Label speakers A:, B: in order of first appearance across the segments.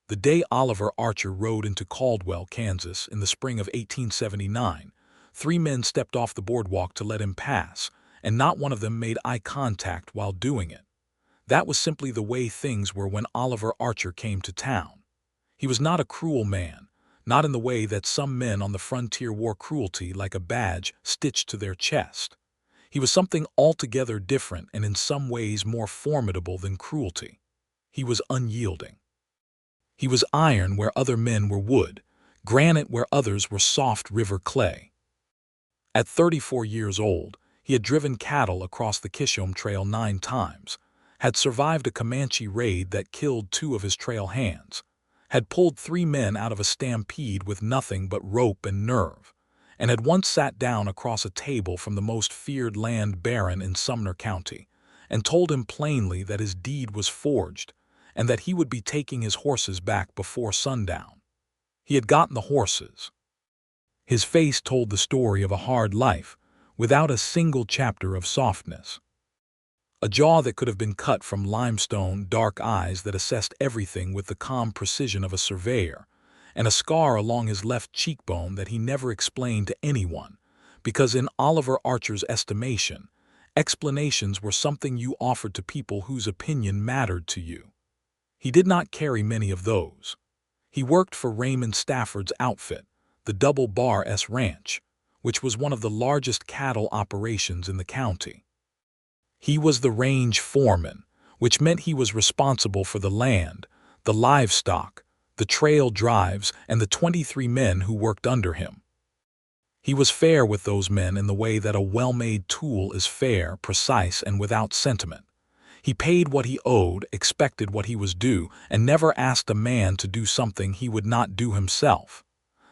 A: The day Oliver Archer rode into Caldwell, Kansas, in the spring of 1879, 3 men stepped off the boardwalk to let him pass, and not one of them made eye contact while doing it. That was simply the way things were when Oliver Archer came to town. He was not a cruel man, not in the way that some men on the frontier wore cruelty like a badge stitched to their chest. He was something altogether different and in some ways more formidable than cruelty. He was unyielding. He was iron where other men were wood, granite where others were soft river clay. At 34 years old, he had driven cattle across the Kishom Trail 9 times, had survived a Comanche raid that killed 2 of his trail hands, had pulled 3 men out of a stampede with nothing but rope and nerve, and had once sat down across a table from the most feared land baron in Sumner County, and told him plainly that his deed was forged, and that he would be taking his horses back before sundown. He had gotten the horses. His face told the story of a hard life, without a single chapter of softness. A jaw that could have been cut from limestone, dark eyes that assessed everything with the calm precision of a surveyor, and a scar along his left cheekbone that he never explained to anyone, because in Oliver Archer's estimation, explanations were something you offered to people whose opinion mattered to you. He did not carry many of those. He worked for Raymond Stafford's outfit, the Double Bar S Ranch, which was one of the largest cattle operations in the county. He was the range foreman, which meant he was responsible for the land, the livestock, the trail drives, and the 23 men who worked under him. He was fair with those men in the way that a well-made tool is fair, precise, and without sentiment. He paid what he owed, expected what he was due, and never asked a man to do something he would not do himself.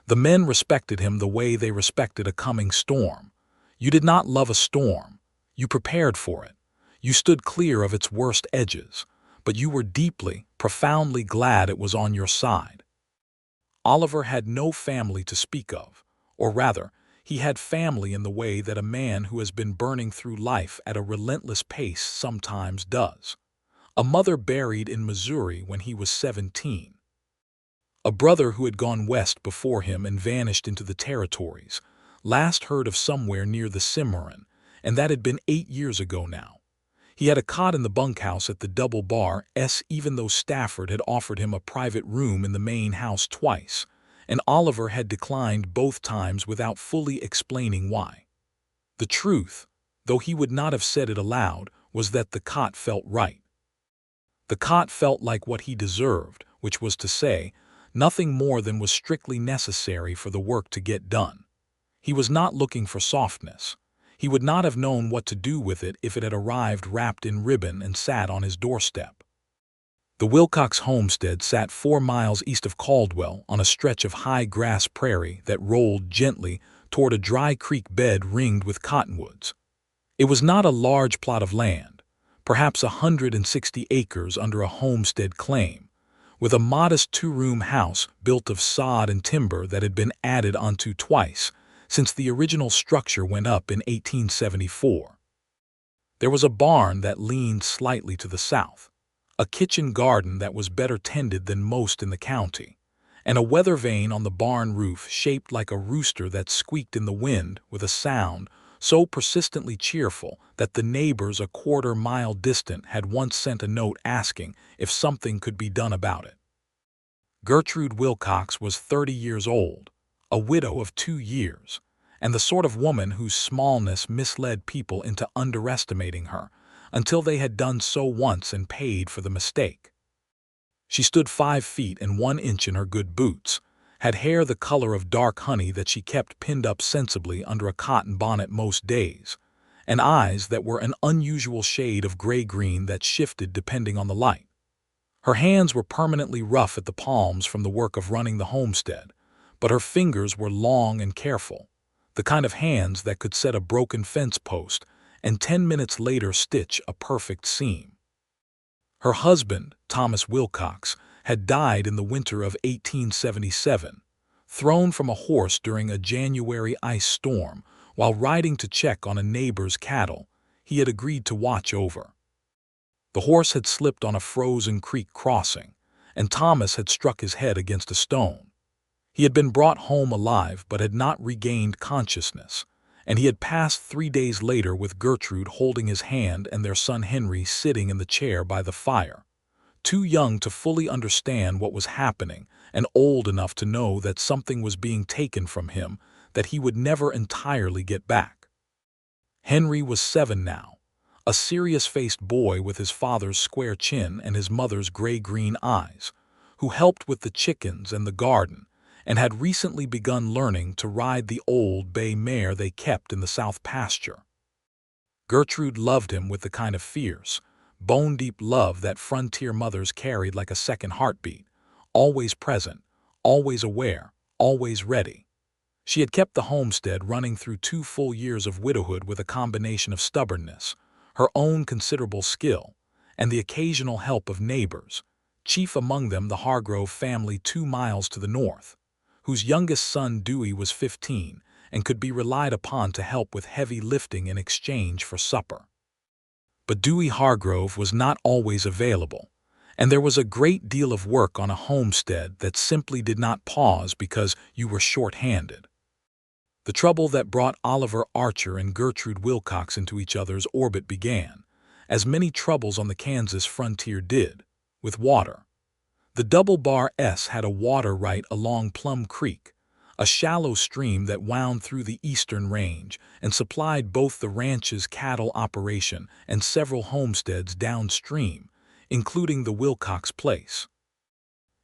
A: The men respected him the way they respected a coming storm. You did not love a storm. You prepared for it. You stood clear of its worst edges, but you were deeply, profoundly glad it was on your side. Oliver had no family to speak of, or rather, he had family in the way that a man who has been burning through life at a relentless pace sometimes does. A mother buried in Missouri when he was 17. A brother who had gone west before him and vanished into the territories, last heard of somewhere near the Cimarron, and that had been 8 years ago now. He had a cot in the bunkhouse at the Double Bar S even though Stafford had offered him a private room in the main house twice, and Oliver had declined both times without fully explaining why. The truth, though he would not have said it aloud, was that the cot felt right. The cot felt like what he deserved, which was to say, nothing more than was strictly necessary for the work to get done. He was not looking for softness. He would not have known what to do with it if it had arrived wrapped in ribbon and sat on his doorstep. The Wilcox homestead sat 4 miles east of Caldwell on a stretch of high grass prairie that rolled gently toward a dry creek bed ringed with cottonwoods. It was not a large plot of land, perhaps 160 acres under a homestead claim, with a modest 2-room house built of sod and timber that had been added onto twice since the original structure went up in 1874. There was a barn that leaned slightly to the south, a kitchen garden that was better tended than most in the county, and a weather vane on the barn roof shaped like a rooster that squeaked in the wind with a sound so persistently cheerful that the neighbors a quarter-mile distant had once sent a note asking if something could be done about it. Gertrude Wilcox was 30 years old, a widow of 2 years, and the sort of woman whose smallness misled people into underestimating her, until they had done so once and paid for the mistake. She stood 5 feet and 1 inch in her good boots, had hair the color of dark honey that she kept pinned up sensibly under a cotton bonnet most days, and eyes that were an unusual shade of gray-green that shifted depending on the light. Her hands were permanently rough at the palms from the work of running the homestead, but her fingers were long and careful, the kind of hands that could set a broken fence post and 10 minutes later stitch a perfect seam. Her husband, Thomas Wilcox, had died in the winter of 1877, thrown from a horse during a January ice storm while riding to check on a neighbor's cattle he had agreed to watch over. The horse had slipped on a frozen creek crossing, and Thomas had struck his head against a stone. He had been brought home alive but had not regained consciousness, and he had passed 3 days later with Gertrude holding his hand and their son Henry sitting in the chair by the fire, too young to fully understand what was happening and old enough to know that something was being taken from him that he would never entirely get back. Henry was 7 now, a serious-faced boy with his father's square chin and his mother's gray-green eyes, who helped with the chickens and the garden, and had recently begun learning to ride the old bay mare they kept in the south pasture. Gertrude loved him with the kind of fierce, bone-deep love that frontier mothers carried like a second heartbeat, always present, always aware, always ready. She had kept the homestead running through 2 full years of widowhood with a combination of stubbornness, her own considerable skill, and the occasional help of neighbors, chief among them the Hargrove family 2 miles to the north, whose youngest son Dewey was 15 and could be relied upon to help with heavy lifting in exchange for supper. But Dewey Hargrove was not always available, and there was a great deal of work on a homestead that simply did not pause because you were short-handed. The trouble that brought Oliver Archer and Gertrude Wilcox into each other's orbit began, as many troubles on the Kansas frontier did, with water. The Double Bar S had a water right along Plum Creek, a shallow stream that wound through the eastern range and supplied both the ranch's cattle operation and several homesteads downstream, including the Wilcox place.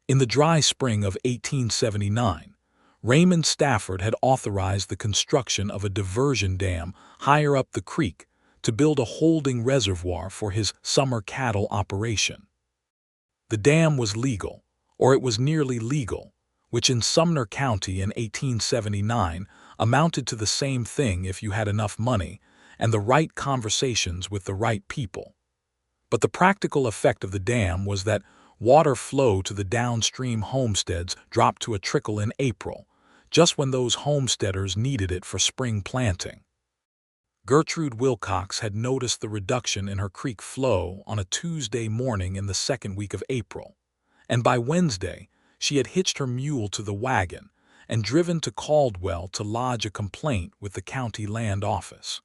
A: In the dry spring of 1879, Raymond Stafford had authorized the construction of a diversion dam higher up the creek to build a holding reservoir for his summer cattle operation. The dam was legal, or it was nearly legal, which in Sumner County in 1879 amounted to the same thing if you had enough money and the right conversations with the right people. But the practical effect of the dam was that water flow to the downstream homesteads dropped to a trickle in April, just when those homesteaders needed it for spring planting. Gertrude Wilcox had noticed the reduction in her creek flow on a Tuesday morning in the second week of April, and by Wednesday she had hitched her mule to the wagon and driven to Caldwell to lodge a complaint with the county land office.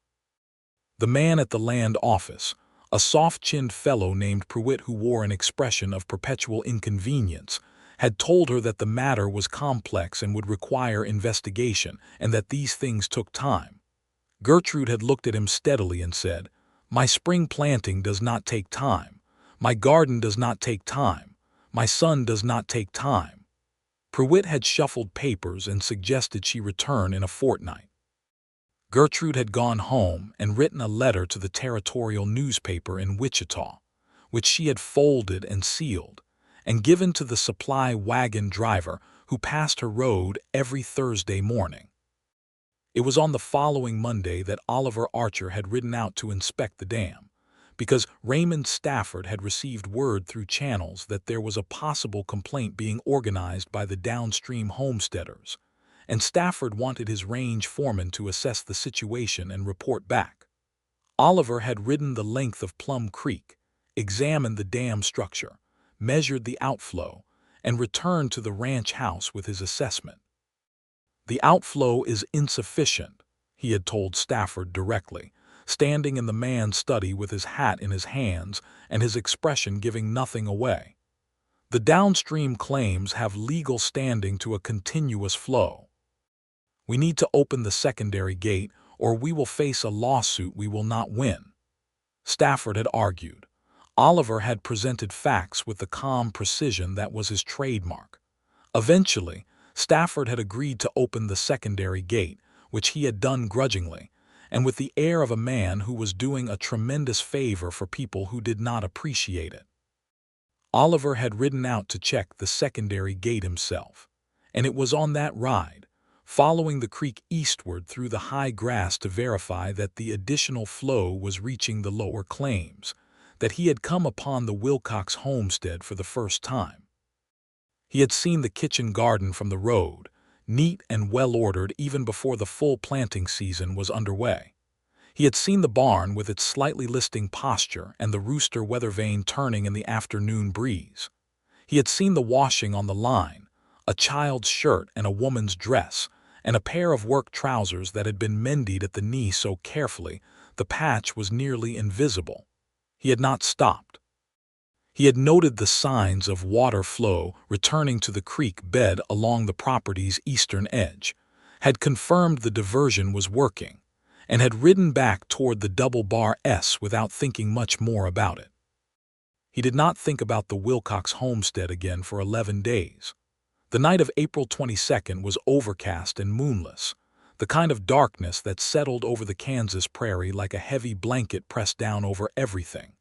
A: The man at the land office, a soft-chinned fellow named Pruitt who wore an expression of perpetual inconvenience, had told her that the matter was complex and would require investigation and that these things took time. Gertrude had looked at him steadily and said, "My spring planting does not take time. My garden does not take time. My son does not take time." Pruitt had shuffled papers and suggested she return in a fortnight. Gertrude had gone home and written a letter to the territorial newspaper in Wichita, which she had folded and sealed, and given to the supply wagon driver who passed her road every Thursday morning. It was on the following Monday that Oliver Archer had ridden out to inspect the dam, because Raymond Stafford had received word through channels that there was a possible complaint being organized by the downstream homesteaders, and Stafford wanted his range foreman to assess the situation and report back. Oliver had ridden the length of Plum Creek, examined the dam structure, measured the outflow, and returned to the ranch house with his assessment. "The outflow is insufficient," he had told Stafford directly, standing in the man's study with his hat in his hands and his expression giving nothing away. "The downstream claims have legal standing to a continuous flow. We need to open the secondary gate or we will face a lawsuit we will not win," Stafford had argued. Oliver had presented facts with the calm precision that was his trademark. Eventually, Stafford had agreed to open the secondary gate, which he had done grudgingly, and with the air of a man who was doing a tremendous favor for people who did not appreciate it. Oliver had ridden out to check the secondary gate himself, and it was on that ride, following the creek eastward through the high grass to verify that the additional flow was reaching the lower claims, that he had come upon the Wilcox homestead for the first time. He had seen the kitchen garden from the road, neat and well-ordered even before the full planting season was underway. He had seen the barn with its slightly listing posture and the rooster weather vane turning in the afternoon breeze. He had seen the washing on the line, a child's shirt and a woman's dress, and a pair of work trousers that had been mended at the knee so carefully the patch was nearly invisible. He had not stopped. He had noted the signs of water flow returning to the creek bed along the property's eastern edge, had confirmed the diversion was working, and had ridden back toward the double-bar S without thinking much more about it. He did not think about the Wilcox homestead again for 11 days. The night of April 22nd was overcast and moonless, the kind of darkness that settled over the Kansas prairie like a heavy blanket pressed down over everything.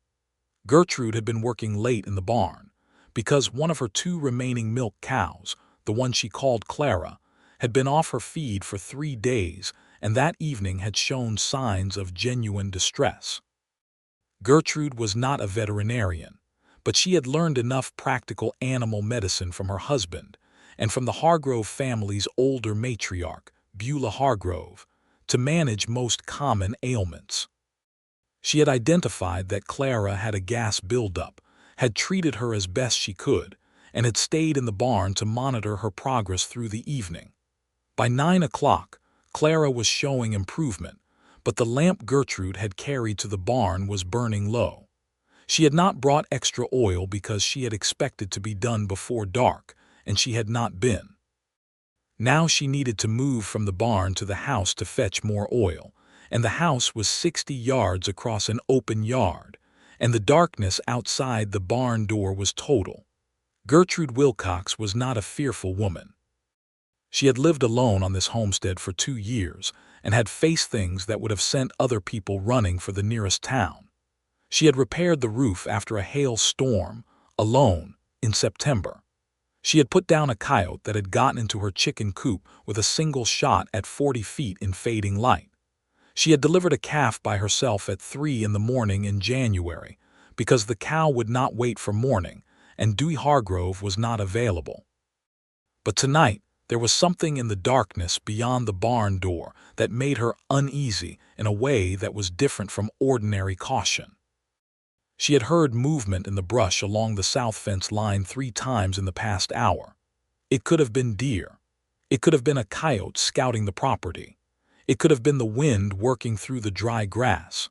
A: Gertrude had been working late in the barn, because one of her 2 remaining milk cows, the one she called Clara, had been off her feed for 3 days and that evening had shown signs of genuine distress. Gertrude was not a veterinarian, but she had learned enough practical animal medicine from her husband and from the Hargrove family's older matriarch, Beulah Hargrove, to manage most common ailments. She had identified that Clara had a gas buildup, had treated her as best she could, and had stayed in the barn to monitor her progress through the evening. By 9 o'clock, Clara was showing improvement, but the lamp Gertrude had carried to the barn was burning low. She had not brought extra oil because she had expected to be done before dark, and she had not been. Now she needed to move from the barn to the house to fetch more oil, and the house was 60 yards across an open yard, and the darkness outside the barn door was total. Gertrude Wilcox was not a fearful woman. She had lived alone on this homestead for 2 years and had faced things that would have sent other people running for the nearest town. She had repaired the roof after a hail storm, alone, in September. She had put down a coyote that had gotten into her chicken coop with a single shot at 40 feet in fading light. She had delivered a calf by herself at 3 in the morning in January because the cow would not wait for morning and Dewey Hargrove was not available. But tonight, there was something in the darkness beyond the barn door that made her uneasy in a way that was different from ordinary caution. She had heard movement in the brush along the south fence line 3 times in the past hour. It could have been deer. It could have been a coyote scouting the property. It could have been the wind working through the dry grass.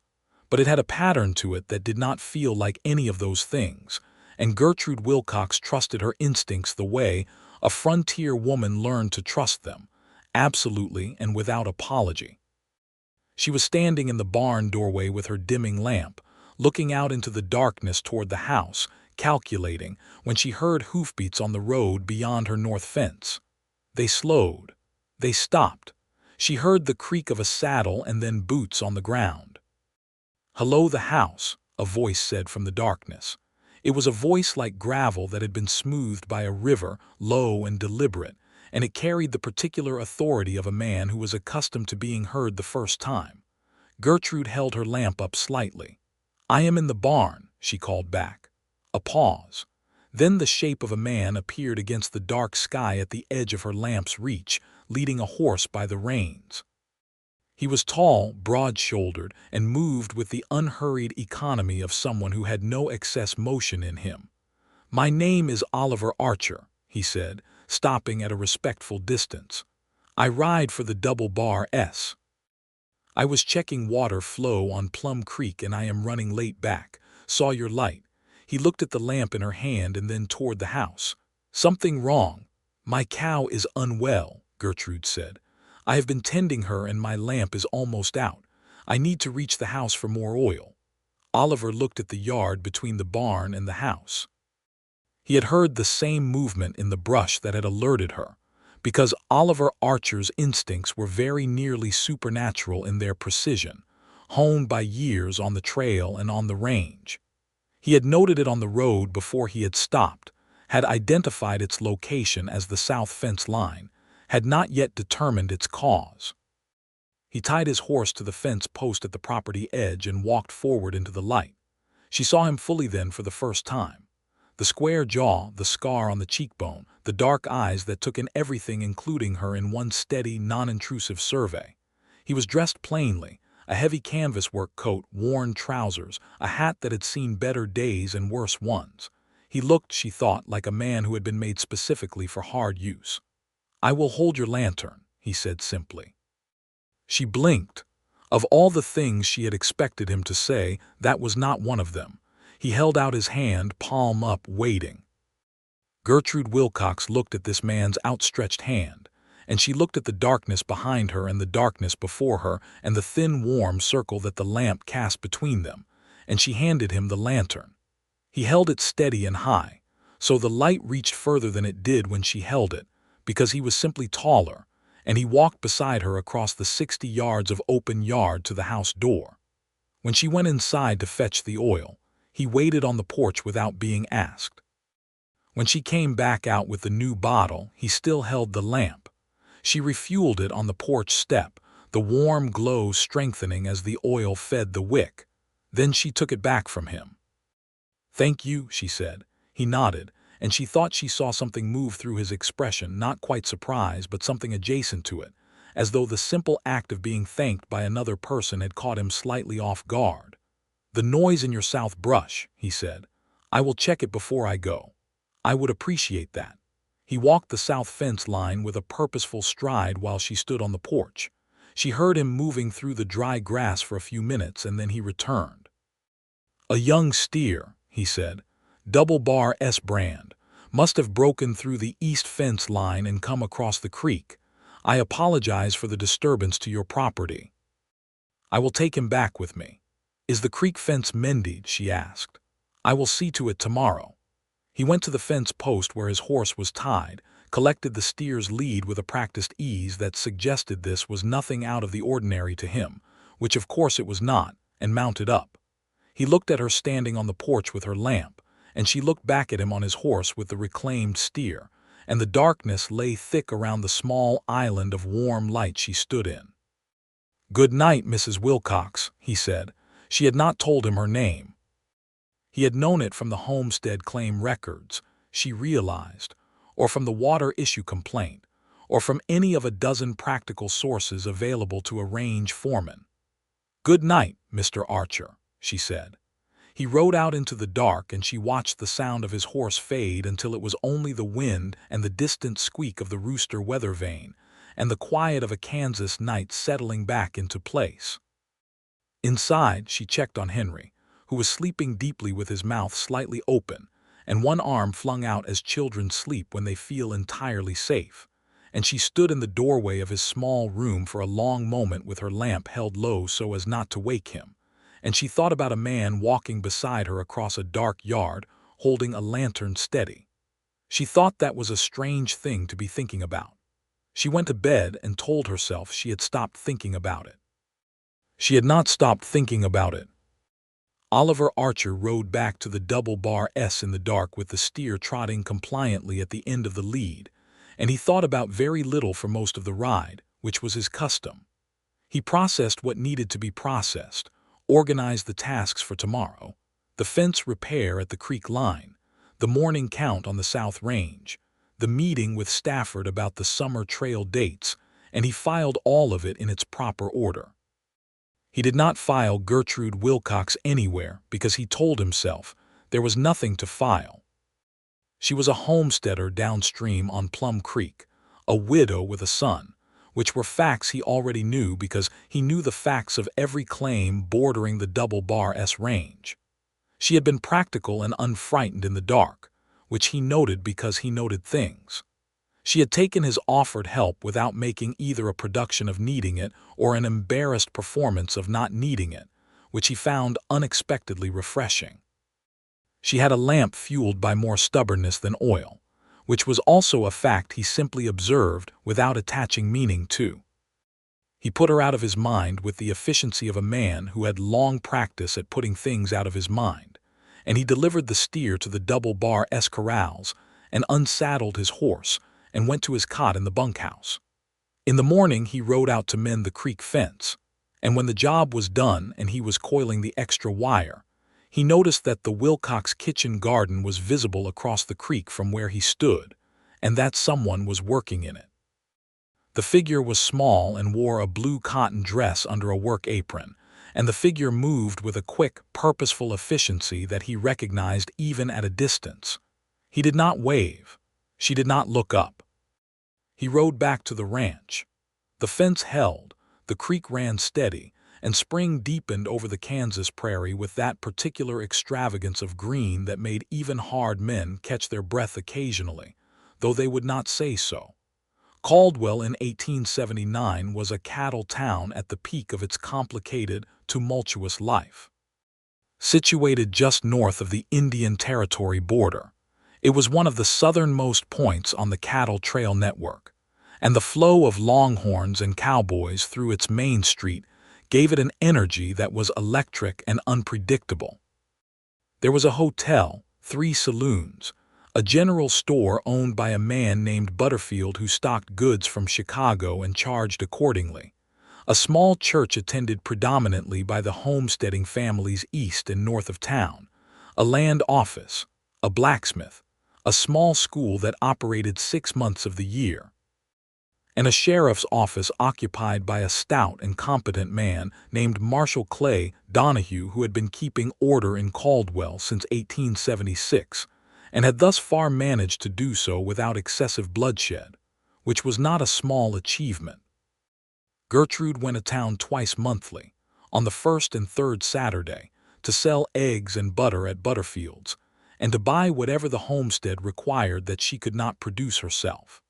A: But it had a pattern to it that did not feel like any of those things, and Gertrude Wilcox trusted her instincts the way a frontier woman learned to trust them, absolutely and without apology. She was standing in the barn doorway with her dimming lamp, looking out into the darkness toward the house, calculating, when she heard hoofbeats on the road beyond her north fence. They slowed. They stopped. She heard the creak of a saddle and then boots on the ground. "Hello, the house," a voice said from the darkness. It was a voice like gravel that had been smoothed by a river, low and deliberate, and it carried the particular authority of a man who was accustomed to being heard the first time. Gertrude held her lamp up slightly. "I am in the barn," she called back. A pause. Then the shape of a man appeared against the dark sky at the edge of her lamp's reach, leading a horse by the reins. He was tall, broad-shouldered, and moved with the unhurried economy of someone who had no excess motion in him. "My name is Oliver Archer," he said, stopping at a respectful distance. "I ride for the double-bar S. I was checking water flow on Plum Creek and I am running late back. Saw your light." He looked at the lamp in her hand and then toward the house. "Something wrong. My cow is unwell," Gertrude said. "I have been tending her and my lamp is almost out. I need to reach the house for more oil." Oliver looked at the yard between the barn and the house. He had heard the same movement in the brush that had alerted her, because Oliver Archer's instincts were very nearly supernatural in their precision, honed by years on the trail and on the range. He had noted it on the road before he had stopped, had identified its location as the south fence line, had not yet determined its cause. He tied his horse to the fence post at the property edge and walked forward into the light. She saw him fully then for the first time. The square jaw, the scar on the cheekbone, the dark eyes that took in everything including her in one steady, non-intrusive survey. He was dressed plainly, a heavy canvas work coat, worn trousers, a hat that had seen better days and worse ones. He looked, she thought, like a man who had been made specifically for hard use. "I will hold your lantern," he said simply. She blinked. Of all the things she had expected him to say, that was not one of them. He held out his hand, palm up, waiting. Gertrude Wilcox looked at this man's outstretched hand, and she looked at the darkness behind her and the darkness before her and the thin, warm circle that the lamp cast between them, and she handed him the lantern. He held it steady and high, so the light reached further than it did when she held it, because he was simply taller, and he walked beside her across the 60 yards of open yard to the house door. When she went inside to fetch the oil, he waited on the porch without being asked. When she came back out with the new bottle, he still held the lamp. She refueled it on the porch step, the warm glow strengthening as the oil fed the wick. Then she took it back from him. "Thank you," she said. He nodded, and she thought she saw something move through his expression, not quite surprise, but something adjacent to it, as though the simple act of being thanked by another person had caught him slightly off guard. "The noise in your south brush," he said. "I will check it before I go. I would appreciate that." He walked the south fence line with a purposeful stride while she stood on the porch. She heard him moving through the dry grass for a few minutes, and then he returned. "A young steer," he said. "Double bar S brand. Must have broken through the east fence line and come across the creek. I apologize for the disturbance to your property. I will take him back with me." "Is the creek fence mended?" she asked. "I will see to it tomorrow." He went to the fence post where his horse was tied, collected the steer's lead with a practiced ease that suggested this was nothing out of the ordinary to him, which of course it was not, and mounted up. He looked at her standing on the porch with her lamp, and she looked back at him on his horse with the reclaimed steer, and the darkness lay thick around the small island of warm light she stood in. "Good night, Mrs. Wilcox," he said. She had not told him her name. He had known it from the homestead claim records, she realized, or from the water issue complaint, or from any of a dozen practical sources available to a range foreman. "Good night, Mr. Archer," she said. He rode out into the dark, and she watched the sound of his horse fade until it was only the wind and the distant squeak of the rooster weather vane, and the quiet of a Kansas night settling back into place. Inside, she checked on Henry, who was sleeping deeply with his mouth slightly open, and one arm flung out as children sleep when they feel entirely safe, and she stood in the doorway of his small room for a long moment with her lamp held low so as not to wake him, and she thought about a man walking beside her across a dark yard, holding a lantern steady. She thought that was a strange thing to be thinking about. She went to bed and told herself she had stopped thinking about it. She had not stopped thinking about it. Oliver Archer rode back to the double bar S in the dark with the steer trotting compliantly at the end of the lead, and he thought about very little for most of the ride, which was his custom. He processed what needed to be processed, organized the tasks for tomorrow, the fence repair at the creek line, the morning count on the South Range, the meeting with Stafford about the summer trail dates, and he filed all of it in its proper order. He did not file Gertrude Wilcox anywhere because he told himself there was nothing to file. She was a homesteader downstream on Plum Creek, a widow with a son, which were facts he already knew because he knew the facts of every claim bordering the double bar S range. She had been practical and unfrightened in the dark, which he noted because he noted things. She had taken his offered help without making either a production of needing it or an embarrassed performance of not needing it, which he found unexpectedly refreshing. She had a lamp fueled by more stubbornness than oil, which was also a fact he simply observed without attaching meaning to. He put her out of his mind with the efficiency of a man who had long practice at putting things out of his mind, and he delivered the steer to the double bar S corrals and unsaddled his horse and went to his cot in the bunkhouse. In the morning he rode out to mend the creek fence, and when the job was done and he was coiling the extra wire, he noticed that the Wilcox kitchen garden was visible across the creek from where he stood, and that someone was working in it. The figure was small and wore a blue cotton dress under a work apron, and the figure moved with a quick, purposeful efficiency that he recognized even at a distance. He did not wave. She did not look up. He rode back to the ranch. The fence held, the creek ran steady, and spring deepened over the Kansas prairie with that particular extravagance of green that made even hard men catch their breath occasionally, though they would not say so. Caldwell in 1879 was a cattle town at the peak of its complicated, tumultuous life. Situated just north of the Indian Territory border, it was one of the southernmost points on the cattle trail network, and the flow of longhorns and cowboys through its main street gave it an energy that was electric and unpredictable. There was a hotel, 3 saloons, a general store owned by a man named Butterfield who stocked goods from Chicago and charged accordingly, a small church attended predominantly by the homesteading families east and north of town, a land office, a blacksmith, a small school that operated 6 months of the year, and a sheriff's office occupied by a stout and competent man named Marshall Clay Donahue who had been keeping order in Caldwell since 1876 and had thus far managed to do so without excessive bloodshed, which was not a small achievement. Gertrude went to town twice monthly, on the first and third Saturday, to sell eggs and butter at Butterfield's, and to buy whatever the homestead required that she could not produce herself.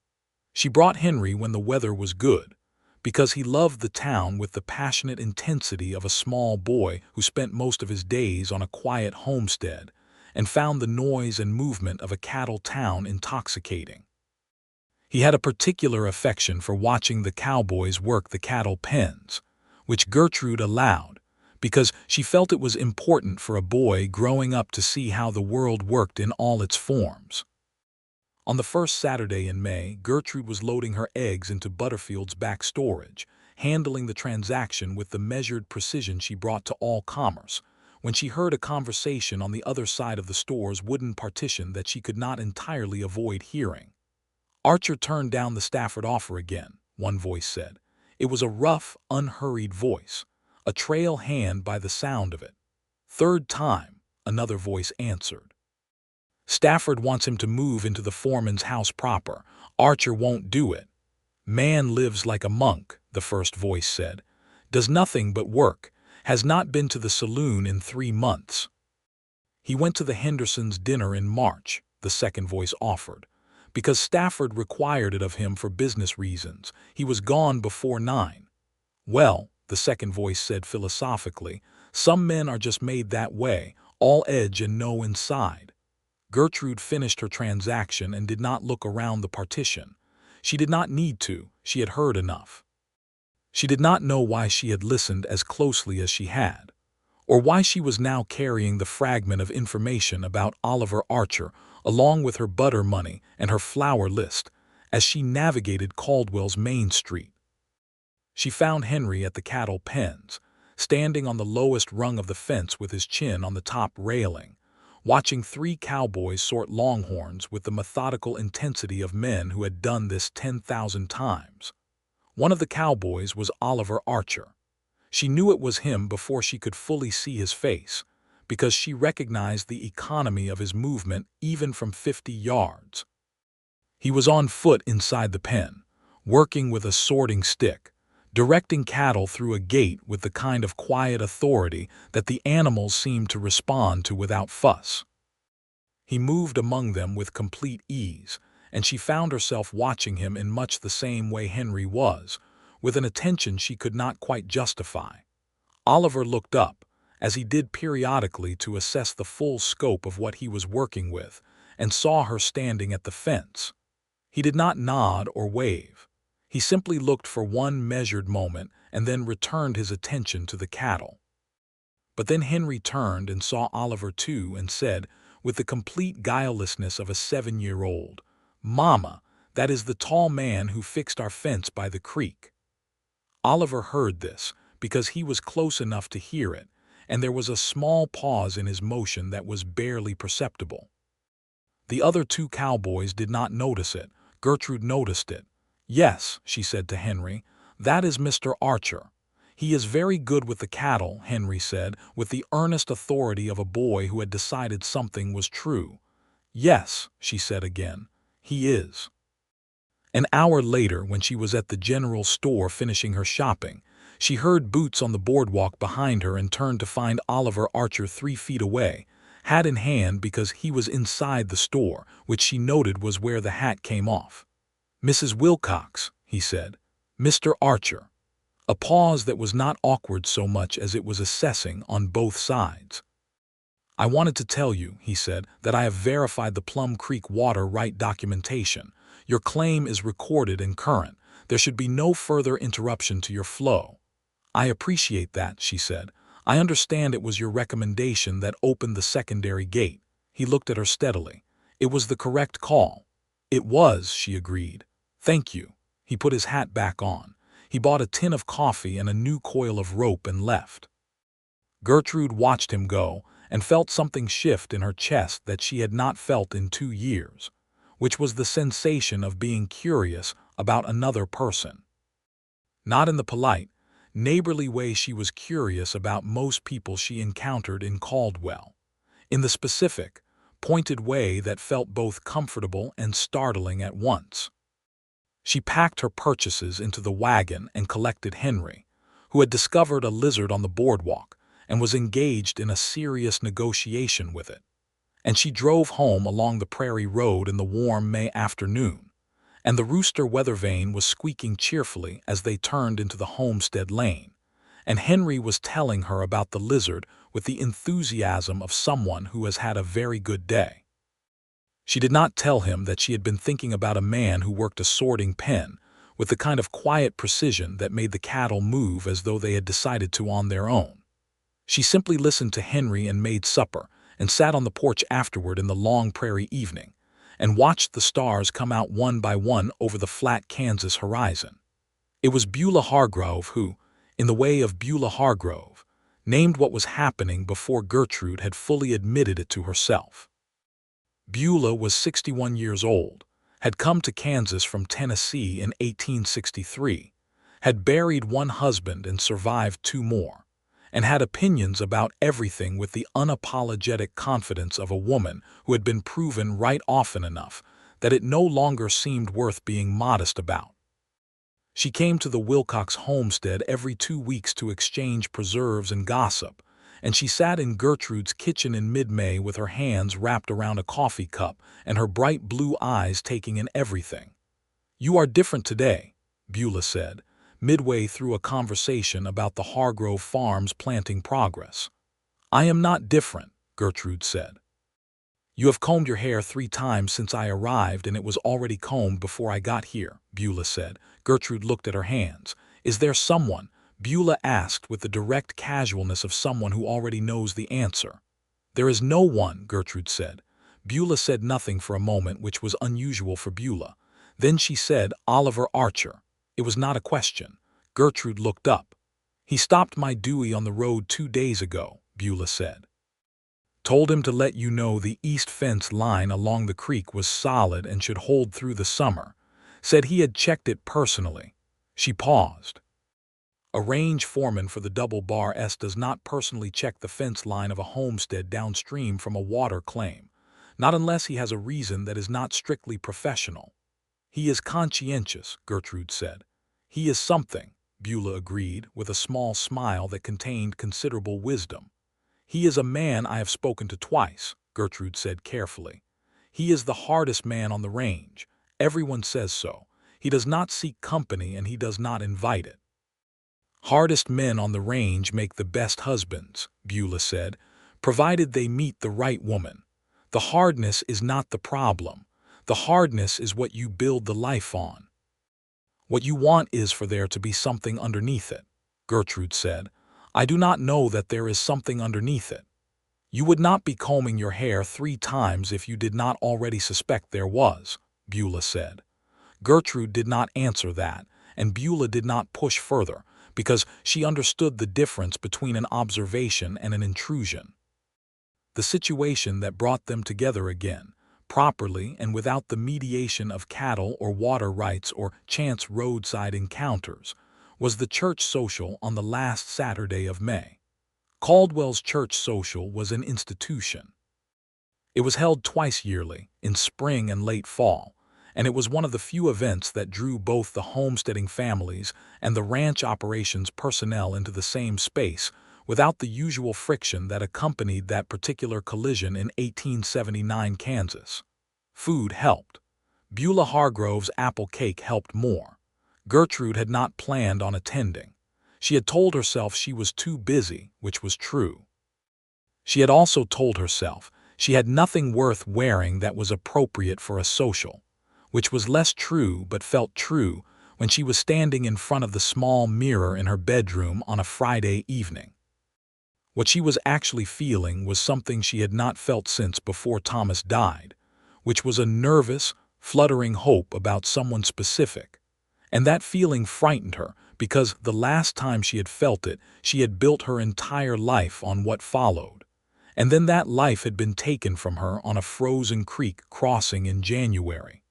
A: She brought Henry when the weather was good, because he loved the town with the passionate intensity of a small boy who spent most of his days on a quiet homestead and found the noise and movement of a cattle town intoxicating. He had a particular affection for watching the cowboys work the cattle pens, which Gertrude allowed, because she felt it was important for a boy growing up to see how the world worked in all its forms. On the first Saturday in May, Gertrude was loading her eggs into Butterfield's back storage, handling the transaction with the measured precision she brought to all commerce, when she heard a conversation on the other side of the store's wooden partition that she could not entirely avoid hearing. "Archer turned down the Stafford offer again," one voice said. It was a rough, unhurried voice, a trail hand by the sound of it. "Third time," another voice answered. "Stafford wants him to move into the foreman's house proper. Archer won't do it." "Man lives like a monk," the first voice said. "Does nothing but work. Has not been to the saloon in 3 months." "He went to the Hendersons' dinner in March," the second voice offered, "because Stafford required it of him for business reasons. He was gone before 9. "Well," the second voice said philosophically, "some men are just made that way, all edge and no inside." Gertrude finished her transaction and did not look around the partition. She did not need to, she had heard enough. She did not know why she had listened as closely as she had, or why she was now carrying the fragment of information about Oliver Archer along with her butter money and her flour list as she navigated Caldwell's Main Street. She found Henry at the cattle pens, standing on the lowest rung of the fence with his chin on the top railing, watching 3 cowboys sort longhorns with the methodical intensity of men who had done this 10,000 times. One of the cowboys was Oliver Archer. She knew it was him before she could fully see his face, because she recognized the economy of his movement even from 50 yards. He was on foot inside the pen, working with a sorting stick, directing cattle through a gate with the kind of quiet authority that the animals seemed to respond to without fuss. He moved among them with complete ease, and she found herself watching him in much the same way Henry was, with an attention she could not quite justify. Oliver looked up, as he did periodically to assess the full scope of what he was working with, and saw her standing at the fence. He did not nod or wave. He simply looked for one measured moment and then returned his attention to the cattle. But then Henry turned and saw Oliver too and said, with the complete guilelessness of a 7-year-old, "Mama, that is the tall man who fixed our fence by the creek." Oliver heard this because he was close enough to hear it, and there was a small pause in his motion that was barely perceptible. The other 2 cowboys did not notice it. Gertrude noticed it. "Yes," she said to Henry, "that is Mr. Archer. He is very good with the cattle," Henry said, with the earnest authority of a boy who had decided something was true. "Yes," she said again, "he is." An hour later, when she was at the general store finishing her shopping, she heard boots on the boardwalk behind her and turned to find Oliver Archer 3 feet away, hat in hand, because he was inside the store, which she noted was where the hat came off. "Mrs. Wilcox," he said. "Mr. Archer." A pause that was not awkward so much as it was assessing on both sides. "I wanted to tell you," he said, "that I have verified the Plum Creek water right documentation. Your claim is recorded and current. There should be no further interruption to your flow." "I appreciate that," she said. "I understand it was your recommendation that opened the secondary gate." He looked at her steadily. "It was the correct call." "It was," she agreed. "Thank you." He put his hat back on. He bought a tin of coffee and a new coil of rope and left. Gertrude watched him go and felt something shift in her chest that she had not felt in 2 years, which was the sensation of being curious about another person. Not in the polite, neighborly way she was curious about most people she encountered in Caldwell. In the specific, pointed way that felt both comfortable and startling at once. She packed her purchases into the wagon and collected Henry, who had discovered a lizard on the boardwalk and was engaged in a serious negotiation with it. And she drove home along the prairie road in the warm May afternoon, and the rooster weather vane was squeaking cheerfully as they turned into the homestead lane, and Henry was telling her about the lizard with the enthusiasm of someone who has had a very good day. She did not tell him that she had been thinking about a man who worked a sorting pen with the kind of quiet precision that made the cattle move as though they had decided to on their own. She simply listened to Henry and made supper, and sat on the porch afterward in the long prairie evening, and watched the stars come out one by one over the flat Kansas horizon. It was Beulah Hargrove who, in the way of Beulah Hargrove, named what was happening before Gertrude had fully admitted it to herself. Beulah was 61 years old, had come to Kansas from Tennessee in 1863, had buried one husband and survived 2 more, and had opinions about everything with the unapologetic confidence of a woman who had been proven right often enough that it no longer seemed worth being modest about. She came to the Wilcox homestead every 2 weeks to exchange preserves and gossip, and she sat in Gertrude's kitchen in mid-May with her hands wrapped around a coffee cup and her bright blue eyes taking in everything. "You are different today," Beulah said, midway through a conversation about the Hargrove Farm's planting progress. "I am not different," Gertrude said. "You have combed your hair 3 times since I arrived, and it was already combed before I got here," Beulah said. Gertrude looked at her hands. "Is there someone?" Beulah asked with the direct casualness of someone who already knows the answer. "There is no one," Gertrude said. Beulah said nothing for a moment, which was unusual for Beulah. Then she said, "Oliver Archer." It was not a question. Gertrude looked up. "He stopped my Dewey on the road 2 days ago," Beulah said. "Told him to let you know the east fence line along the creek was solid and should hold through the summer. Said he had checked it personally." She paused. "A range foreman for the Double Bar S does not personally check the fence line of a homestead downstream from a water claim, not unless he has a reason that is not strictly professional." "He is conscientious," Gertrude said. "He is something," Beulah agreed, with a small smile that contained considerable wisdom. "He is a man I have spoken to twice," Gertrude said carefully. "He is the hardest man on the range. Everyone says so. He does not seek company and he does not invite it." "Hardest men on the range make the best husbands," Beulah said, "provided they meet the right woman. The hardness is not the problem. The hardness is what you build the life on. What you want is for there to be something underneath it," Gertrude said. "I do not know that there is something underneath it." "You would not be combing your hair 3 times if you did not already suspect there was," Beulah said. Gertrude did not answer that, and Beulah did not push further, because she understood the difference between an observation and an intrusion. The situation that brought them together again, properly and without the mediation of cattle or water rights or chance roadside encounters, was the church social on the last Saturday of May. Caldwell's church social was an institution. It was held twice yearly, in spring and late fall, and it was one of the few events that drew both the homesteading families and the ranch operations personnel into the same space without the usual friction that accompanied that particular collision in 1879 Kansas. Food helped. Beulah Hargrove's apple cake helped more. Gertrude had not planned on attending. She had told herself she was too busy, which was true. She had also told herself she had nothing worth wearing that was appropriate for a social, which was less true but felt true when she was standing in front of the small mirror in her bedroom on a Friday evening. What she was actually feeling was something she had not felt since before Thomas died, which was a nervous, fluttering hope about someone specific. And that feeling frightened her because the last time she had felt it, she had built her entire life on what followed. And then that life had been taken from her on a frozen creek crossing in January.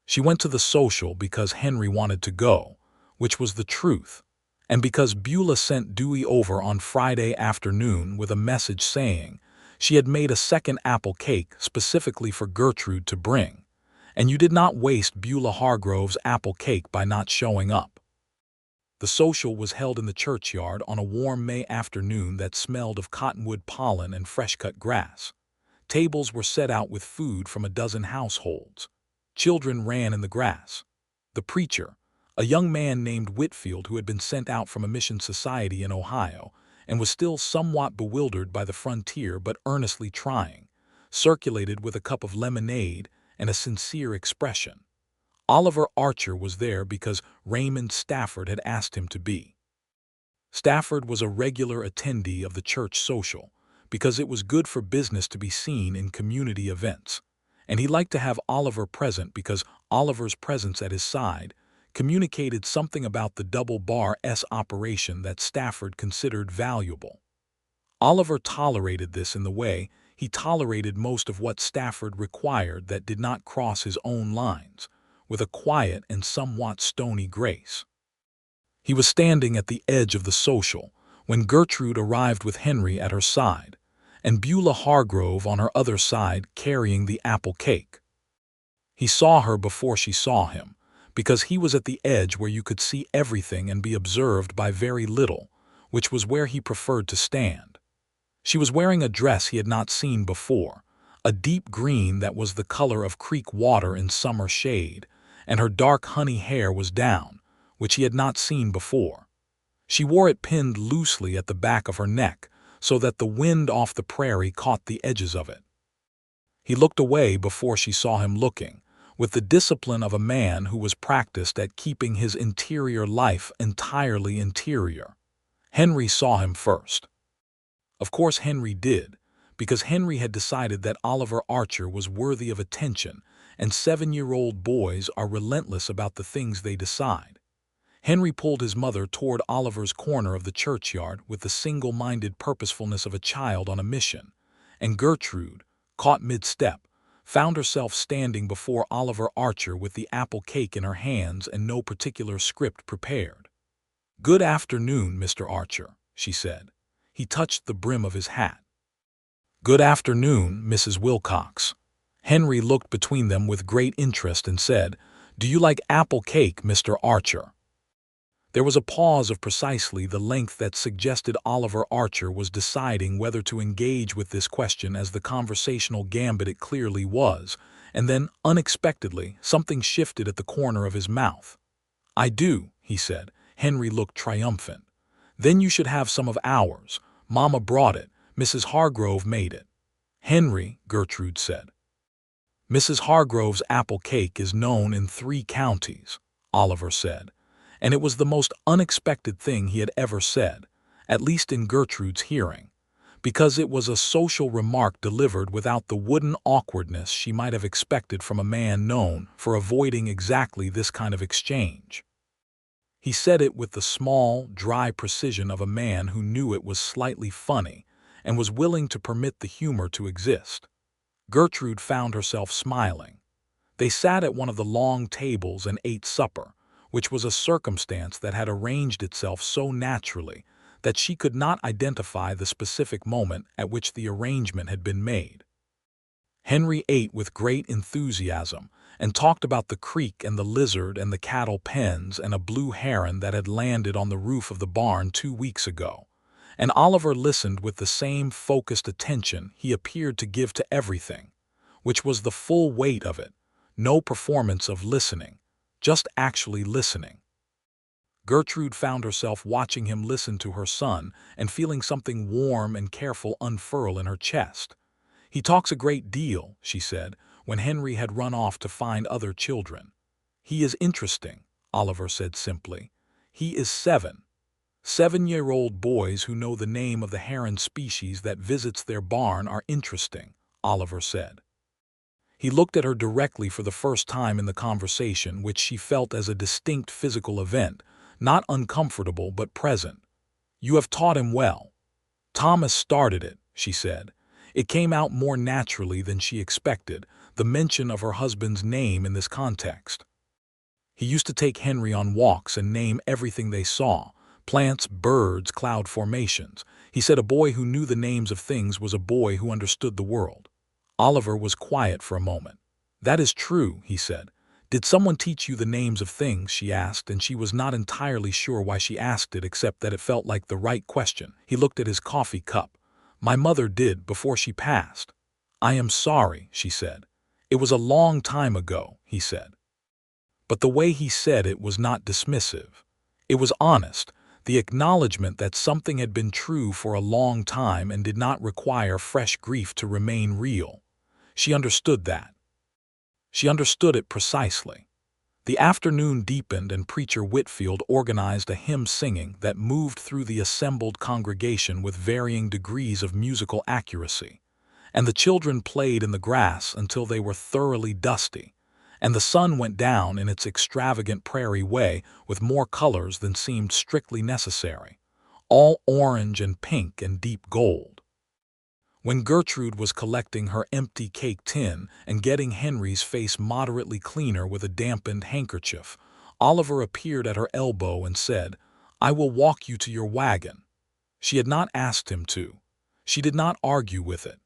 A: She went to the social because Henry wanted to go, which was the truth, and because Beulah sent Dewey over on Friday afternoon with a message saying she had made a second apple cake specifically for Gertrude to bring, and you did not waste Beulah Hargrove's apple cake by not showing up. The social was held in the churchyard on a warm May afternoon that smelled of cottonwood pollen and fresh-cut grass. Tables were set out with food from a dozen households. Children ran in the grass. The preacher, a young man named Whitfield who had been sent out from a mission society in Ohio and was still somewhat bewildered by the frontier but earnestly trying, circulated with a cup of lemonade and a sincere expression. Oliver Archer was there because Raymond Stafford had asked him to be. Stafford was a regular attendee of the church social because it was good for business to be seen in community events, and he liked to have Oliver present because Oliver's presence at his side communicated something about the double bar S operation that Stafford considered valuable. Oliver tolerated this in the way he tolerated most of what Stafford required that did not cross his own lines, with a quiet and somewhat stony grace. He was standing at the edge of the social when Gertrude arrived with Henry at her side, and Beulah Hargrove on her other side carrying the apple cake. He saw her before she saw him, because he was at the edge where you could see everything and be observed by very little, which was where he preferred to stand. She was wearing a dress he had not seen before, a deep green that was the color of creek water in summer shade, and her dark honey hair was down, which he had not seen before. She wore it pinned loosely at the back of her neck, so that the wind off the prairie caught the edges of it. He looked away before she saw him looking, with the discipline of a man who was practiced at keeping his interior life entirely interior. Henry saw him first. Of course Henry did, because Henry had decided that Oliver Archer was worthy of attention, and 7-year-old boys are relentless about the things they decide. Henry pulled his mother toward Oliver's corner of the churchyard with the single-minded purposefulness of a child on a mission, and Gertrude, caught mid-step, found herself standing before Oliver Archer with the apple cake in her hands and no particular script prepared. "Good afternoon, Mr. Archer," she said. He touched the brim of his hat. "Good afternoon, Mrs. Wilcox." Henry looked between them with great interest and said, "Do you like apple cake, Mr. Archer?" There was a pause of precisely the length that suggested Oliver Archer was deciding whether to engage with this question as the conversational gambit it clearly was, and then, unexpectedly, something shifted at the corner of his mouth. "I do," he said. Henry looked triumphant. "Then you should have some of ours. Mama brought it. Mrs. Hargrove made it." "Henry," Gertrude said. "Mrs. Hargrove's apple cake is known in 3 counties," Oliver said. And it was the most unexpected thing he had ever said, at least in Gertrude's hearing, because it was a social remark delivered without the wooden awkwardness she might have expected from a man known for avoiding exactly this kind of exchange. He said it with the small, dry precision of a man who knew it was slightly funny and was willing to permit the humor to exist. Gertrude found herself smiling. They sat at one of the long tables and ate supper, which was a circumstance that had arranged itself so naturally that she could not identify the specific moment at which the arrangement had been made. Henry ate with great enthusiasm and talked about the creek and the lizard and the cattle pens and a blue heron that had landed on the roof of the barn 2 weeks ago. And Oliver listened with the same focused attention he appeared to give to everything, which was the full weight of it, no performance of listening, just actually listening. Gertrude found herself watching him listen to her son and feeling something warm and careful unfurl in her chest. "He talks a great deal," she said, when Henry had run off to find other children. "He is interesting," Oliver said simply. "He is 7. 7-year-old boys who know the name of the heron species that visits their barn are interesting," Oliver said. He looked at her directly for the first time in the conversation, which she felt as a distinct physical event, not uncomfortable but present. "You have taught him well." "Thomas started it," she said. It came out more naturally than she expected, the mention of her husband's name in this context. He used to take Henry on walks and name everything they saw: plants, birds, cloud formations. He said a boy who knew the names of things was a boy who understood the world. Oliver was quiet for a moment. "That is true," he said. "Did someone teach you the names of things?" she asked, and she was not entirely sure why she asked it except that it felt like the right question. He looked at his coffee cup. "My mother did, before she passed." "I am sorry," she said. "It was a long time ago," he said. But the way he said it was not dismissive. It was honest, the acknowledgement that something had been true for a long time and did not require fresh grief to remain real. She understood that. She understood it precisely. The afternoon deepened and Preacher Whitfield organized a hymn singing that moved through the assembled congregation with varying degrees of musical accuracy. And the children played in the grass until they were thoroughly dusty, and the sun went down in its extravagant prairie way with more colors than seemed strictly necessary, all orange and pink and deep gold. When Gertrude was collecting her empty cake tin and getting Henry's face moderately cleaner with a dampened handkerchief, Oliver appeared at her elbow and said, "I will walk you to your wagon." She had not asked him to. She did not argue with it.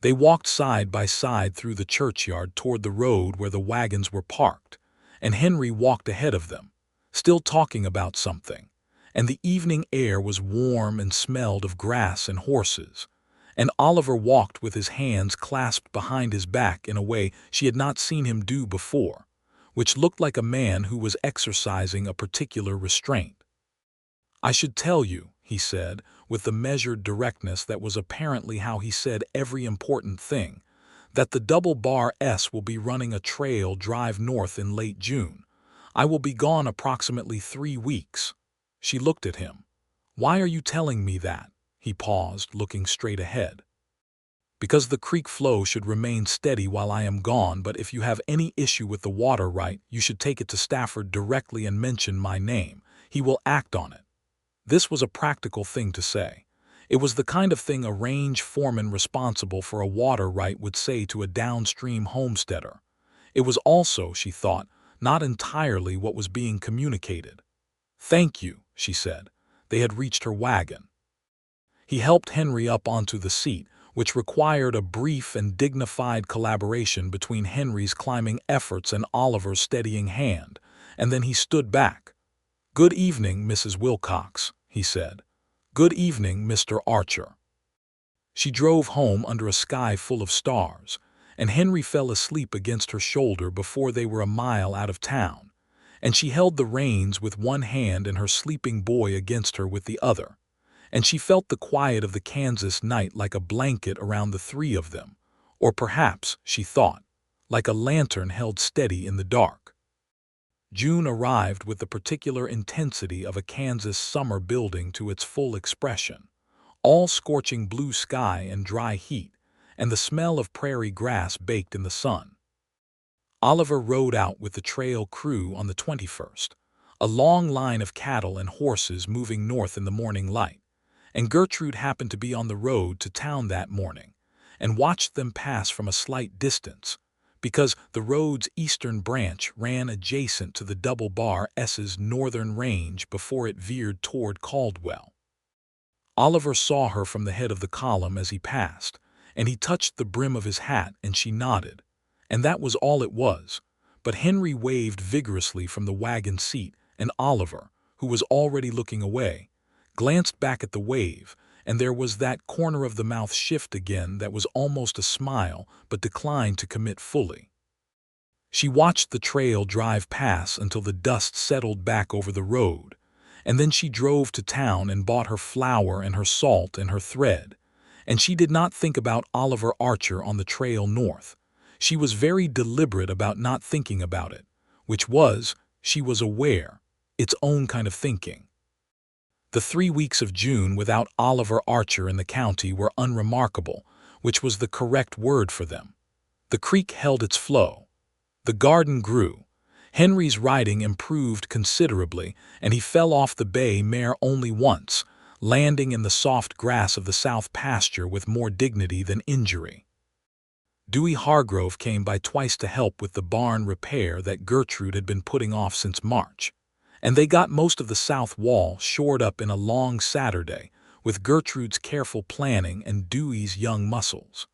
A: They walked side by side through the churchyard toward the road where the wagons were parked, and Henry walked ahead of them, still talking about something, and the evening air was warm and smelled of grass and horses. And Oliver walked with his hands clasped behind his back in a way she had not seen him do before, which looked like a man who was exercising a particular restraint. "I should tell you," he said, with the measured directness that was apparently how he said every important thing, "that the Double Bar S will be running a trail drive north in late June. I will be gone approximately 3 weeks." She looked at him. "Why are you telling me that?" He paused, looking straight ahead. "Because the creek flow should remain steady while I am gone, but if you have any issue with the water right, you should take it to Stafford directly and mention my name. He will act on it." This was a practical thing to say. It was the kind of thing a range foreman responsible for a water right would say to a downstream homesteader. It was also, she thought, not entirely what was being communicated. "Thank you," she said. They had reached her wagon. He helped Henry up onto the seat, which required a brief and dignified collaboration between Henry's climbing efforts and Oliver's steadying hand, and then he stood back. "Good evening, Mrs. Wilcox," he said. "Good evening, Mr. Archer." She drove home under a sky full of stars, and Henry fell asleep against her shoulder before they were a mile out of town, and she held the reins with one hand and her sleeping boy against her with the other. And she felt the quiet of the Kansas night like a blanket around the three of them, or perhaps, she thought, like a lantern held steady in the dark. June arrived with the particular intensity of a Kansas summer building to its full expression, all scorching blue sky and dry heat, and the smell of prairie grass baked in the sun. Oliver rode out with the trail crew on the 21st, a long line of cattle and horses moving north in the morning light. And Gertrude happened to be on the road to town that morning, and watched them pass from a slight distance, because the road's eastern branch ran adjacent to the Double Bar S's northern range before it veered toward Caldwell. Oliver saw her from the head of the column as he passed, and he touched the brim of his hat, and she nodded. And that was all it was. But Henry waved vigorously from the wagon seat, and Oliver, who was already looking away, glanced back at the wave, and there was that corner of the mouth shift again that was almost a smile but declined to commit fully. She watched the trail drive past until the dust settled back over the road, and then she drove to town and bought her flour and her salt and her thread. And she did not think about Oliver Archer on the trail north. She was very deliberate about not thinking about it, which was, she was aware, its own kind of thinking. The 3 weeks of June without Oliver Archer in the county were unremarkable, which was the correct word for them. The creek held its flow. The garden grew. Henry's riding improved considerably, and he fell off the bay mare only once, landing in the soft grass of the south pasture with more dignity than injury. Dewey Hargrove came by twice to help with the barn repair that Gertrude had been putting off since March, and they got most of the south wall shored up in a long Saturday, with Gertrude's careful planning and Dewey's young muscles.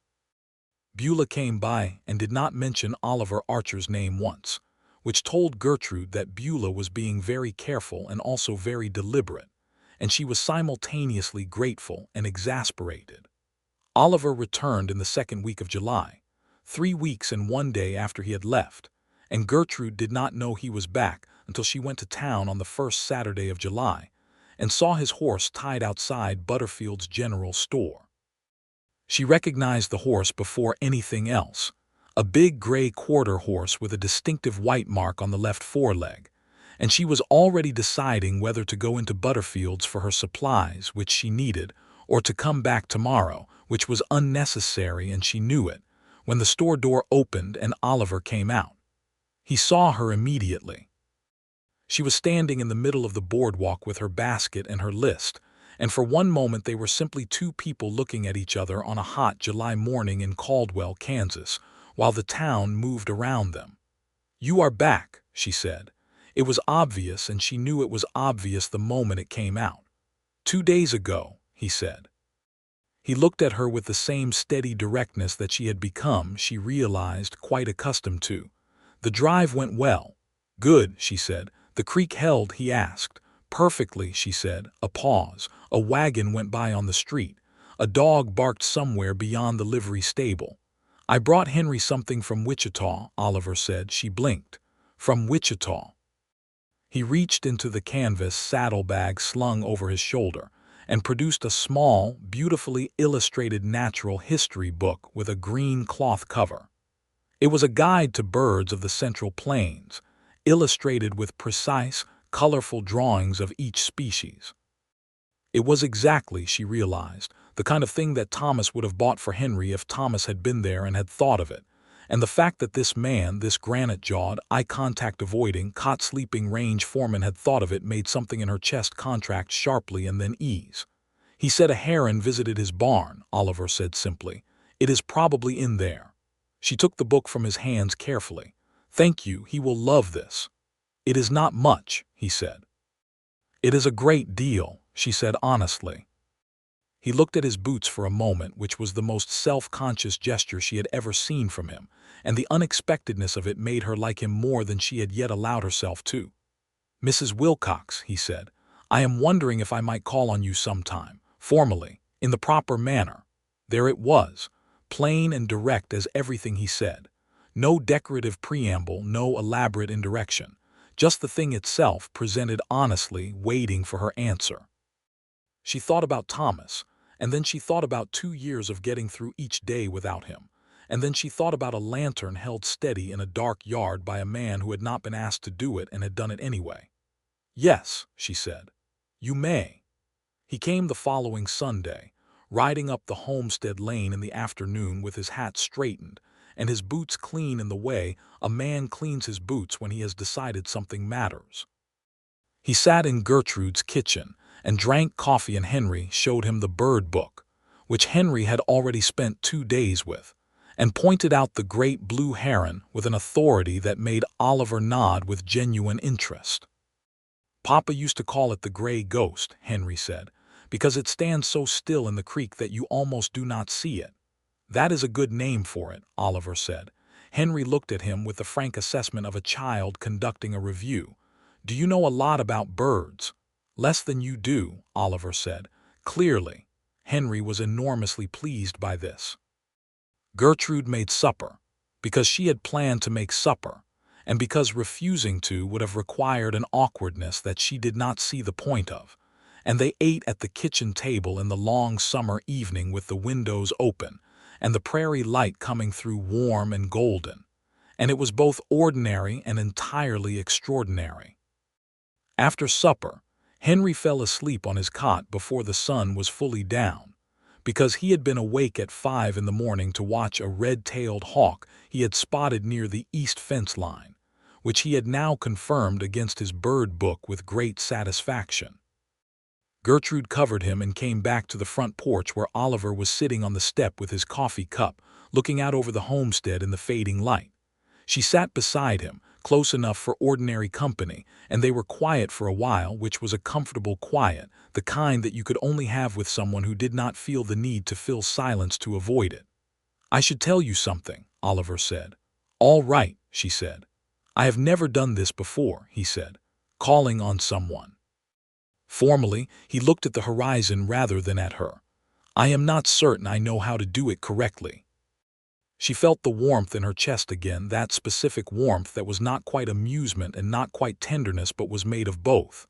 A: Beulah came by and did not mention Oliver Archer's name once, which told Gertrude that Beulah was being very careful and also very deliberate, and she was simultaneously grateful and exasperated. Oliver returned in the second week of July, 3 weeks and 1 day after he had left, and Gertrude did not know he was back until she went to town on the first Saturday of July and saw his horse tied outside Butterfield's general store. She recognized the horse before anything else, a big gray quarter horse with a distinctive white mark on the left foreleg, and she was already deciding whether to go into Butterfield's for her supplies, which she needed, or to come back tomorrow, which was unnecessary, and she knew it, when the store door opened and Oliver came out. He saw her immediately. She was standing in the middle of the boardwalk with her basket and her list, and for one moment they were simply two people looking at each other on a hot July morning in Caldwell, Kansas, while the town moved around them. "You are back," she said. It was obvious, and she knew it was obvious the moment it came out. "2 days ago," he said. He looked at her with the same steady directness that she had become, she realized, quite accustomed to. "The drive went well." "Good," she said. "The creek held?" he asked. "Perfectly," she said. A pause. A wagon went by on the street. A dog barked somewhere beyond the livery stable. "I brought Henry something from Wichita," Oliver said. She blinked. "From Wichita." He reached into the canvas saddlebag slung over his shoulder and produced a small, beautifully illustrated natural history book with a green cloth cover. It was a guide to birds of the Central Plains, illustrated with precise, colorful drawings of each species. It was exactly, she realized, the kind of thing that Thomas would have bought for Henry if Thomas had been there and had thought of it. And the fact that this man, this granite-jawed, eye-contact-avoiding, cot-sleeping range foreman had thought of it made something in her chest contract sharply and then ease. "He said a heron visited his barn," Oliver said simply. "It is probably in there." She took the book from his hands carefully. "Thank you, he will love this." "It is not much," he said. "It is a great deal," she said honestly. He looked at his boots for a moment, which was the most self-conscious gesture she had ever seen from him, and the unexpectedness of it made her like him more than she had yet allowed herself to. "Mrs. Wilcox," he said, "I am wondering if I might call on you sometime, formally, in the proper manner." There it was, plain and direct as everything he said. No decorative preamble, no elaborate indirection. Just the thing itself, presented honestly, waiting for her answer. She thought about Thomas, and then she thought about 2 years of getting through each day without him, and then she thought about a lantern held steady in a dark yard by a man who had not been asked to do it and had done it anyway. "Yes," she said, "you may." He came the following Sunday, riding up the Homestead Lane in the afternoon with his hat straightened and his boots clean in the way a man cleans his boots when he has decided something matters. He sat in Gertrude's kitchen and drank coffee, and Henry showed him the bird book, which Henry had already spent 2 days with, and pointed out the great blue heron with an authority that made Oliver nod with genuine interest. "Papa used to call it the gray ghost," Henry said, "because it stands so still in the creek that you almost do not see it." "That is a good name for it," Oliver said. Henry looked at him with the frank assessment of a child conducting a review. "Do you know a lot about birds?" "Less than you do," Oliver said. Clearly, Henry was enormously pleased by this. Gertrude made supper, because she had planned to make supper, and because refusing to would have required an awkwardness that she did not see the point of, and they ate at the kitchen table in the long summer evening with the windows open, and the prairie light coming through warm and golden, and it was both ordinary and entirely extraordinary. After supper, Henry fell asleep on his cot before the sun was fully down, because he had been awake at 5 in the morning to watch a red-tailed hawk he had spotted near the east fence line, which he had now confirmed against his bird book with great satisfaction. Gertrude covered him and came back to the front porch where Oliver was sitting on the step with his coffee cup, looking out over the homestead in the fading light. She sat beside him, close enough for ordinary company, and they were quiet for a while, which was a comfortable quiet, the kind that you could only have with someone who did not feel the need to fill silence to avoid it. "I should tell you something," Oliver said. "All right," she said. "I have never done this before," he said, calling on someone. Formally, he looked at the horizon rather than at her. "I am not certain I know how to do it correctly." She felt the warmth in her chest again, that specific warmth that was not quite amusement and not quite tenderness but was made of both.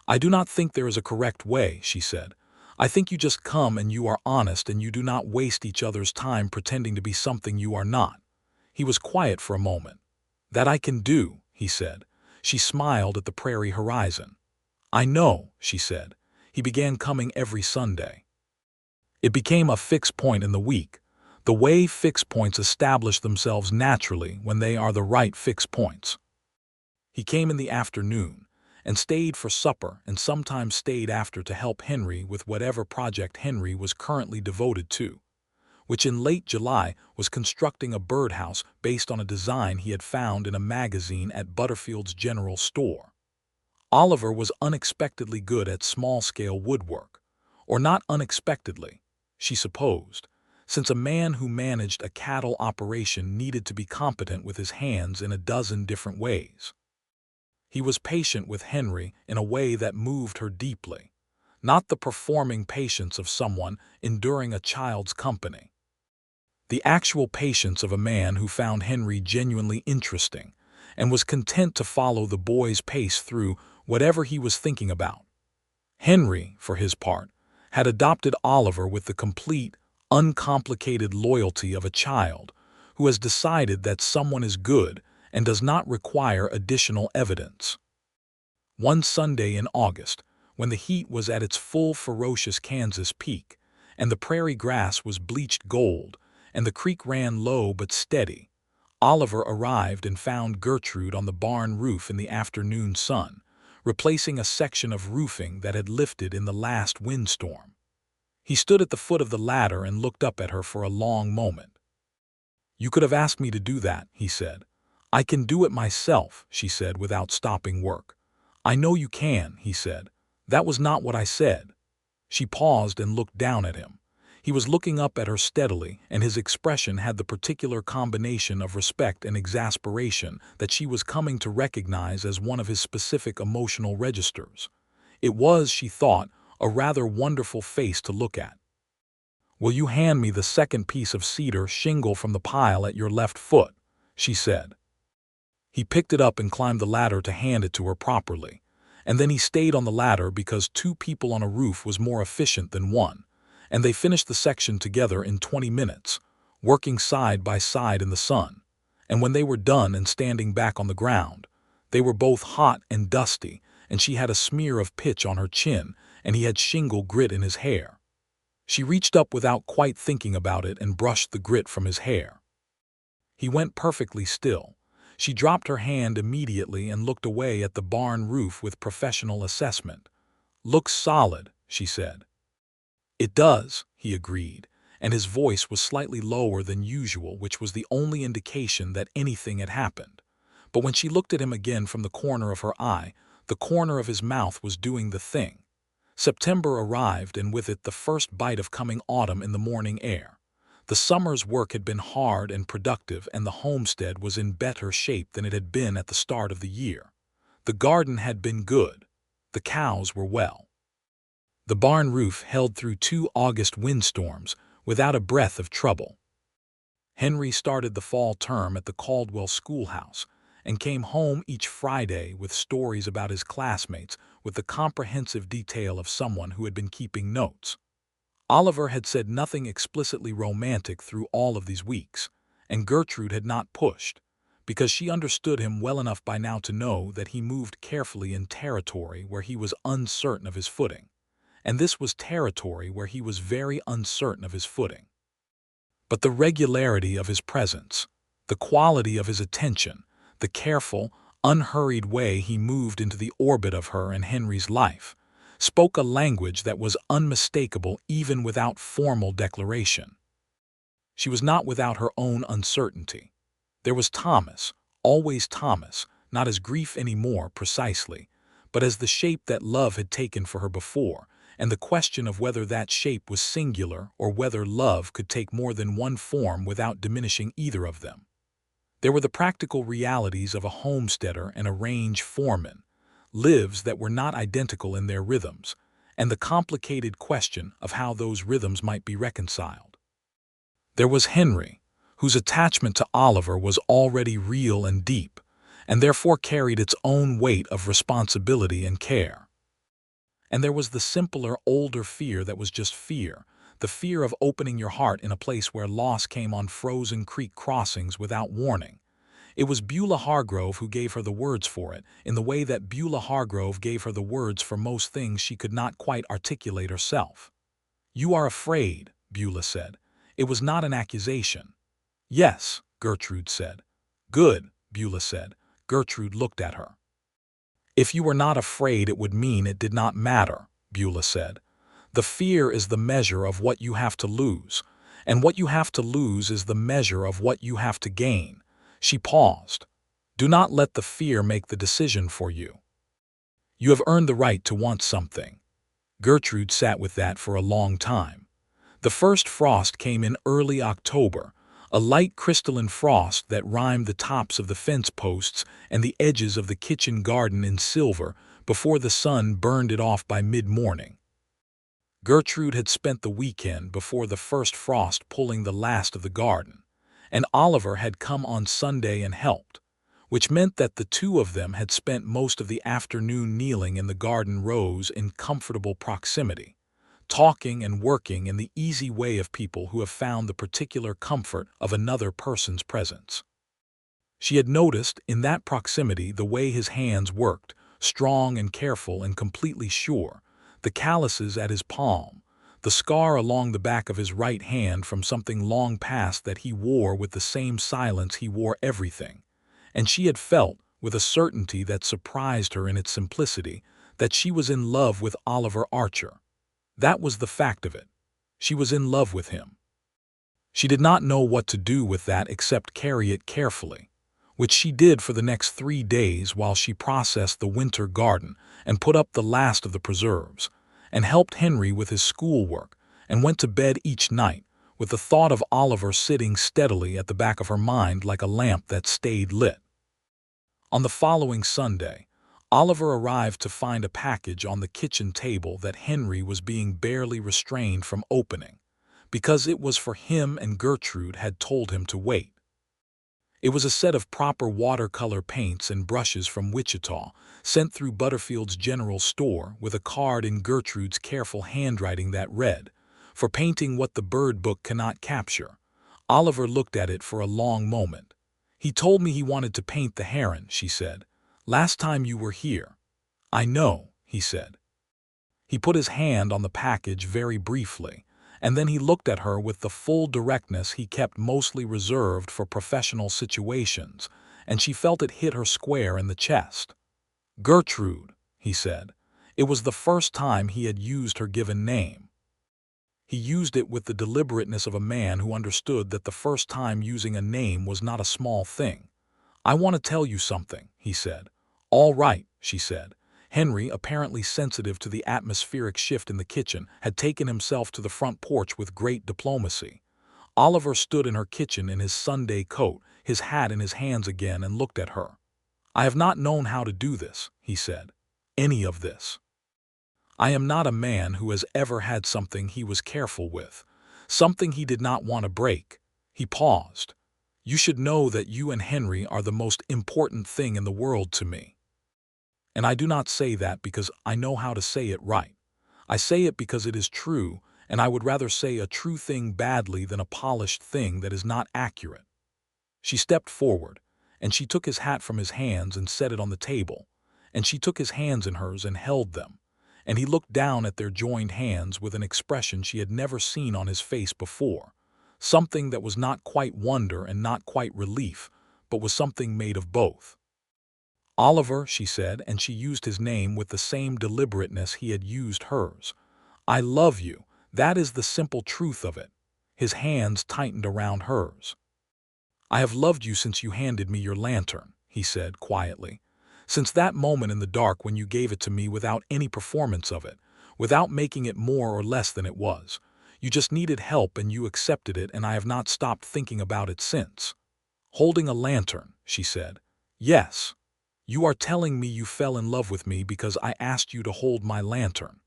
A: "I do not think there is a correct way," she said. "I think you just come and you are honest and you do not waste each other's time pretending to be something you are not." He was quiet for a moment. "That I can do," he said. She smiled at the prairie horizon. "I know," she said. He began coming every Sunday. It became a fixed point in the week, the way fixed points establish themselves naturally when they are the right fixed points. He came in the afternoon, and stayed for supper and sometimes stayed after to help Henry with whatever project Henry was currently devoted to, which in late July was constructing a birdhouse based on a design he had found in a magazine at Butterfield's General Store. Oliver was unexpectedly good at small-scale woodwork, or not unexpectedly, she supposed, since a man who managed a cattle operation needed to be competent with his hands in a dozen different ways. He was patient with Henry in a way that moved her deeply, not the performing patience of someone enduring a child's company. The actual patience of a man who found Henry genuinely interesting and was content to follow the boy's pace through whatever he was thinking about. Henry, for his part, had adopted Oliver with the complete, uncomplicated loyalty of a child who has decided that someone is good and does not require additional evidence. One Sunday in August, when the heat was at its full ferocious Kansas peak, and the prairie grass was bleached gold, and the creek ran low but steady, Oliver arrived and found Gertrude on the barn roof in the afternoon sun, replacing a section of roofing that had lifted in the last windstorm. He stood at the foot of the ladder and looked up at her for a long moment. "You could have asked me to do that," he said. "I can do it myself," she said without stopping work. "I know you can," he said. "That was not what I said." She paused and looked down at him. He was looking up at her steadily, and his expression had the particular combination of respect and exasperation that she was coming to recognize as one of his specific emotional registers. It was, she thought, a rather wonderful face to look at. "Will you hand me the second piece of cedar shingle from the pile at your left foot?" she said. He picked it up and climbed the ladder to hand it to her properly, and then he stayed on the ladder because 2 people on a roof was more efficient than 1. And they finished the section together in 20 minutes, working side by side in the sun. And when they were done and standing back on the ground, they were both hot and dusty, and she had a smear of pitch on her chin, and he had shingle grit in his hair. She reached up without quite thinking about it and brushed the grit from his hair. He went perfectly still. She dropped her hand immediately and looked away at the barn roof with professional assessment. "Looks solid," she said. "It does," he agreed, and his voice was slightly lower than usual, which was the only indication that anything had happened. But when she looked at him again from the corner of her eye, the corner of his mouth was doing the thing. September arrived, and with it the first bite of coming autumn in the morning air. The summer's work had been hard and productive, and the homestead was in better shape than it had been at the start of the year. The garden had been good. The cows were well. The barn roof held through 2 August windstorms without a breath of trouble. Henry started the fall term at the Caldwell schoolhouse and came home each Friday with stories about his classmates with the comprehensive detail of someone who had been keeping notes. Oliver had said nothing explicitly romantic through all of these weeks, and Gertrude had not pushed, because she understood him well enough by now to know that he moved carefully in territory where he was uncertain of his footing, and this was territory where he was very uncertain of his footing. But the regularity of his presence, the quality of his attention, the careful, unhurried way he moved into the orbit of her and Henry's life, spoke a language that was unmistakable even without formal declaration. She was not without her own uncertainty. There was Thomas, always Thomas, not as grief anymore precisely, but as the shape that love had taken for her before, and the question of whether that shape was singular or whether love could take more than one form without diminishing either of them. There were the practical realities of a homesteader and a range foreman, lives that were not identical in their rhythms, and the complicated question of how those rhythms might be reconciled. There was Henry, whose attachment to Oliver was already real and deep, and therefore carried its own weight of responsibility and care. And there was the simpler, older fear that was just fear, the fear of opening your heart in a place where loss came on frozen creek crossings without warning. It was Beulah Hargrove who gave her the words for it, in the way that Beulah Hargrove gave her the words for most things she could not quite articulate herself. "You are afraid," Beulah said. It was not an accusation. "Yes," Gertrude said. "Good," Beulah said. Gertrude looked at her. "If you were not afraid, it would mean it did not matter," Beulah said. "The fear is the measure of what you have to lose, and what you have to lose is the measure of what you have to gain." She paused. "Do not let the fear make the decision for you. You have earned the right to want something." Gertrude sat with that for a long time. The first frost came in early October, a light crystalline frost that rimed the tops of the fence posts and the edges of the kitchen garden in silver before the sun burned it off by mid-morning. Gertrude had spent the weekend before the first frost pulling the last of the garden, and Oliver had come on Sunday and helped, which meant that the two of them had spent most of the afternoon kneeling in the garden rows in comfortable proximity, talking and working in the easy way of people who have found the particular comfort of another person's presence. She had noticed in that proximity the way his hands worked, strong and careful and completely sure, the calluses at his palm, the scar along the back of his right hand from something long past that he wore with the same silence he wore everything, and she had felt, with a certainty that surprised her in its simplicity, that she was in love with Oliver Archer. That was the fact of it. She was in love with him. She did not know what to do with that except carry it carefully, which she did for the next 3 days while she processed the winter garden and put up the last of the preserves, and helped Henry with his schoolwork, and went to bed each night with the thought of Oliver sitting steadily at the back of her mind like a lamp that stayed lit. On the following Sunday, Oliver arrived to find a package on the kitchen table that Henry was being barely restrained from opening, because it was for him and Gertrude had told him to wait. It was a set of proper watercolor paints and brushes from Wichita, sent through Butterfield's general store with a card in Gertrude's careful handwriting that read, "For painting what the bird book cannot capture." Oliver looked at it for a long moment. "He told me he wanted to paint the heron," she said. "Last time you were here." "I know," he said. He put his hand on the package very briefly, and then he looked at her with the full directness he kept mostly reserved for professional situations, and she felt it hit her square in the chest. "Gertrude," he said. It was the first time he had used her given name. He used it with the deliberateness of a man who understood that the first time using a name was not a small thing. "I want to tell you something," he said. "All right," she said. Henry, apparently sensitive to the atmospheric shift in the kitchen, had taken himself to the front porch with great diplomacy. Oliver stood in her kitchen in his Sunday coat, his hat in his hands again, and looked at her. "I have not known how to do this," he said. "Any of this. I am not a man who has ever had something he was careful with, something he did not want to break." He paused. "You should know that you and Henry are the most important thing in the world to me. And I do not say that because I know how to say it right. I say it because it is true, and I would rather say a true thing badly than a polished thing that is not accurate." She stepped forward, and she took his hat from his hands and set it on the table, and she took his hands in hers and held them, and he looked down at their joined hands with an expression she had never seen on his face before, something that was not quite wonder and not quite relief, but was something made of both. "Oliver," she said, and she used his name with the same deliberateness he had used hers. "I love you. That is the simple truth of it." His hands tightened around hers. "I have loved you since you handed me your lantern," he said quietly. "Since that moment in the dark when you gave it to me without any performance of it, without making it more or less than it was. You just needed help and you accepted it, and I have not stopped thinking about it since." "Holding a lantern," she said. "Yes. You are telling me you fell in love with me because I asked you to hold my lantern."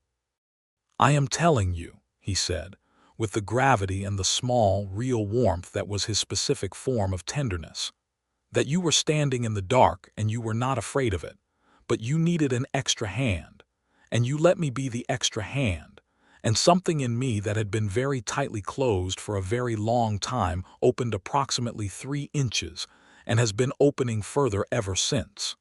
A: "I am telling you," he said, with the gravity and the small, real warmth that was his specific form of tenderness, "that you were standing in the dark and you were not afraid of it, but you needed an extra hand, and you let me be the extra hand, and something in me that had been very tightly closed for a very long time opened approximately 3 inches and has been opening further ever since."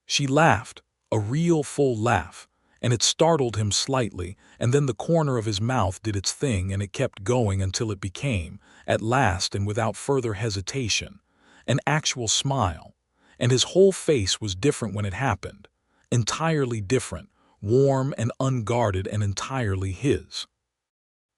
A: She laughed, a real full laugh, and it startled him slightly, and then the corner of his mouth did its thing and it kept going until it became, at last and without further hesitation, an actual smile, and his whole face was different when it happened, entirely different, warm and unguarded and entirely his.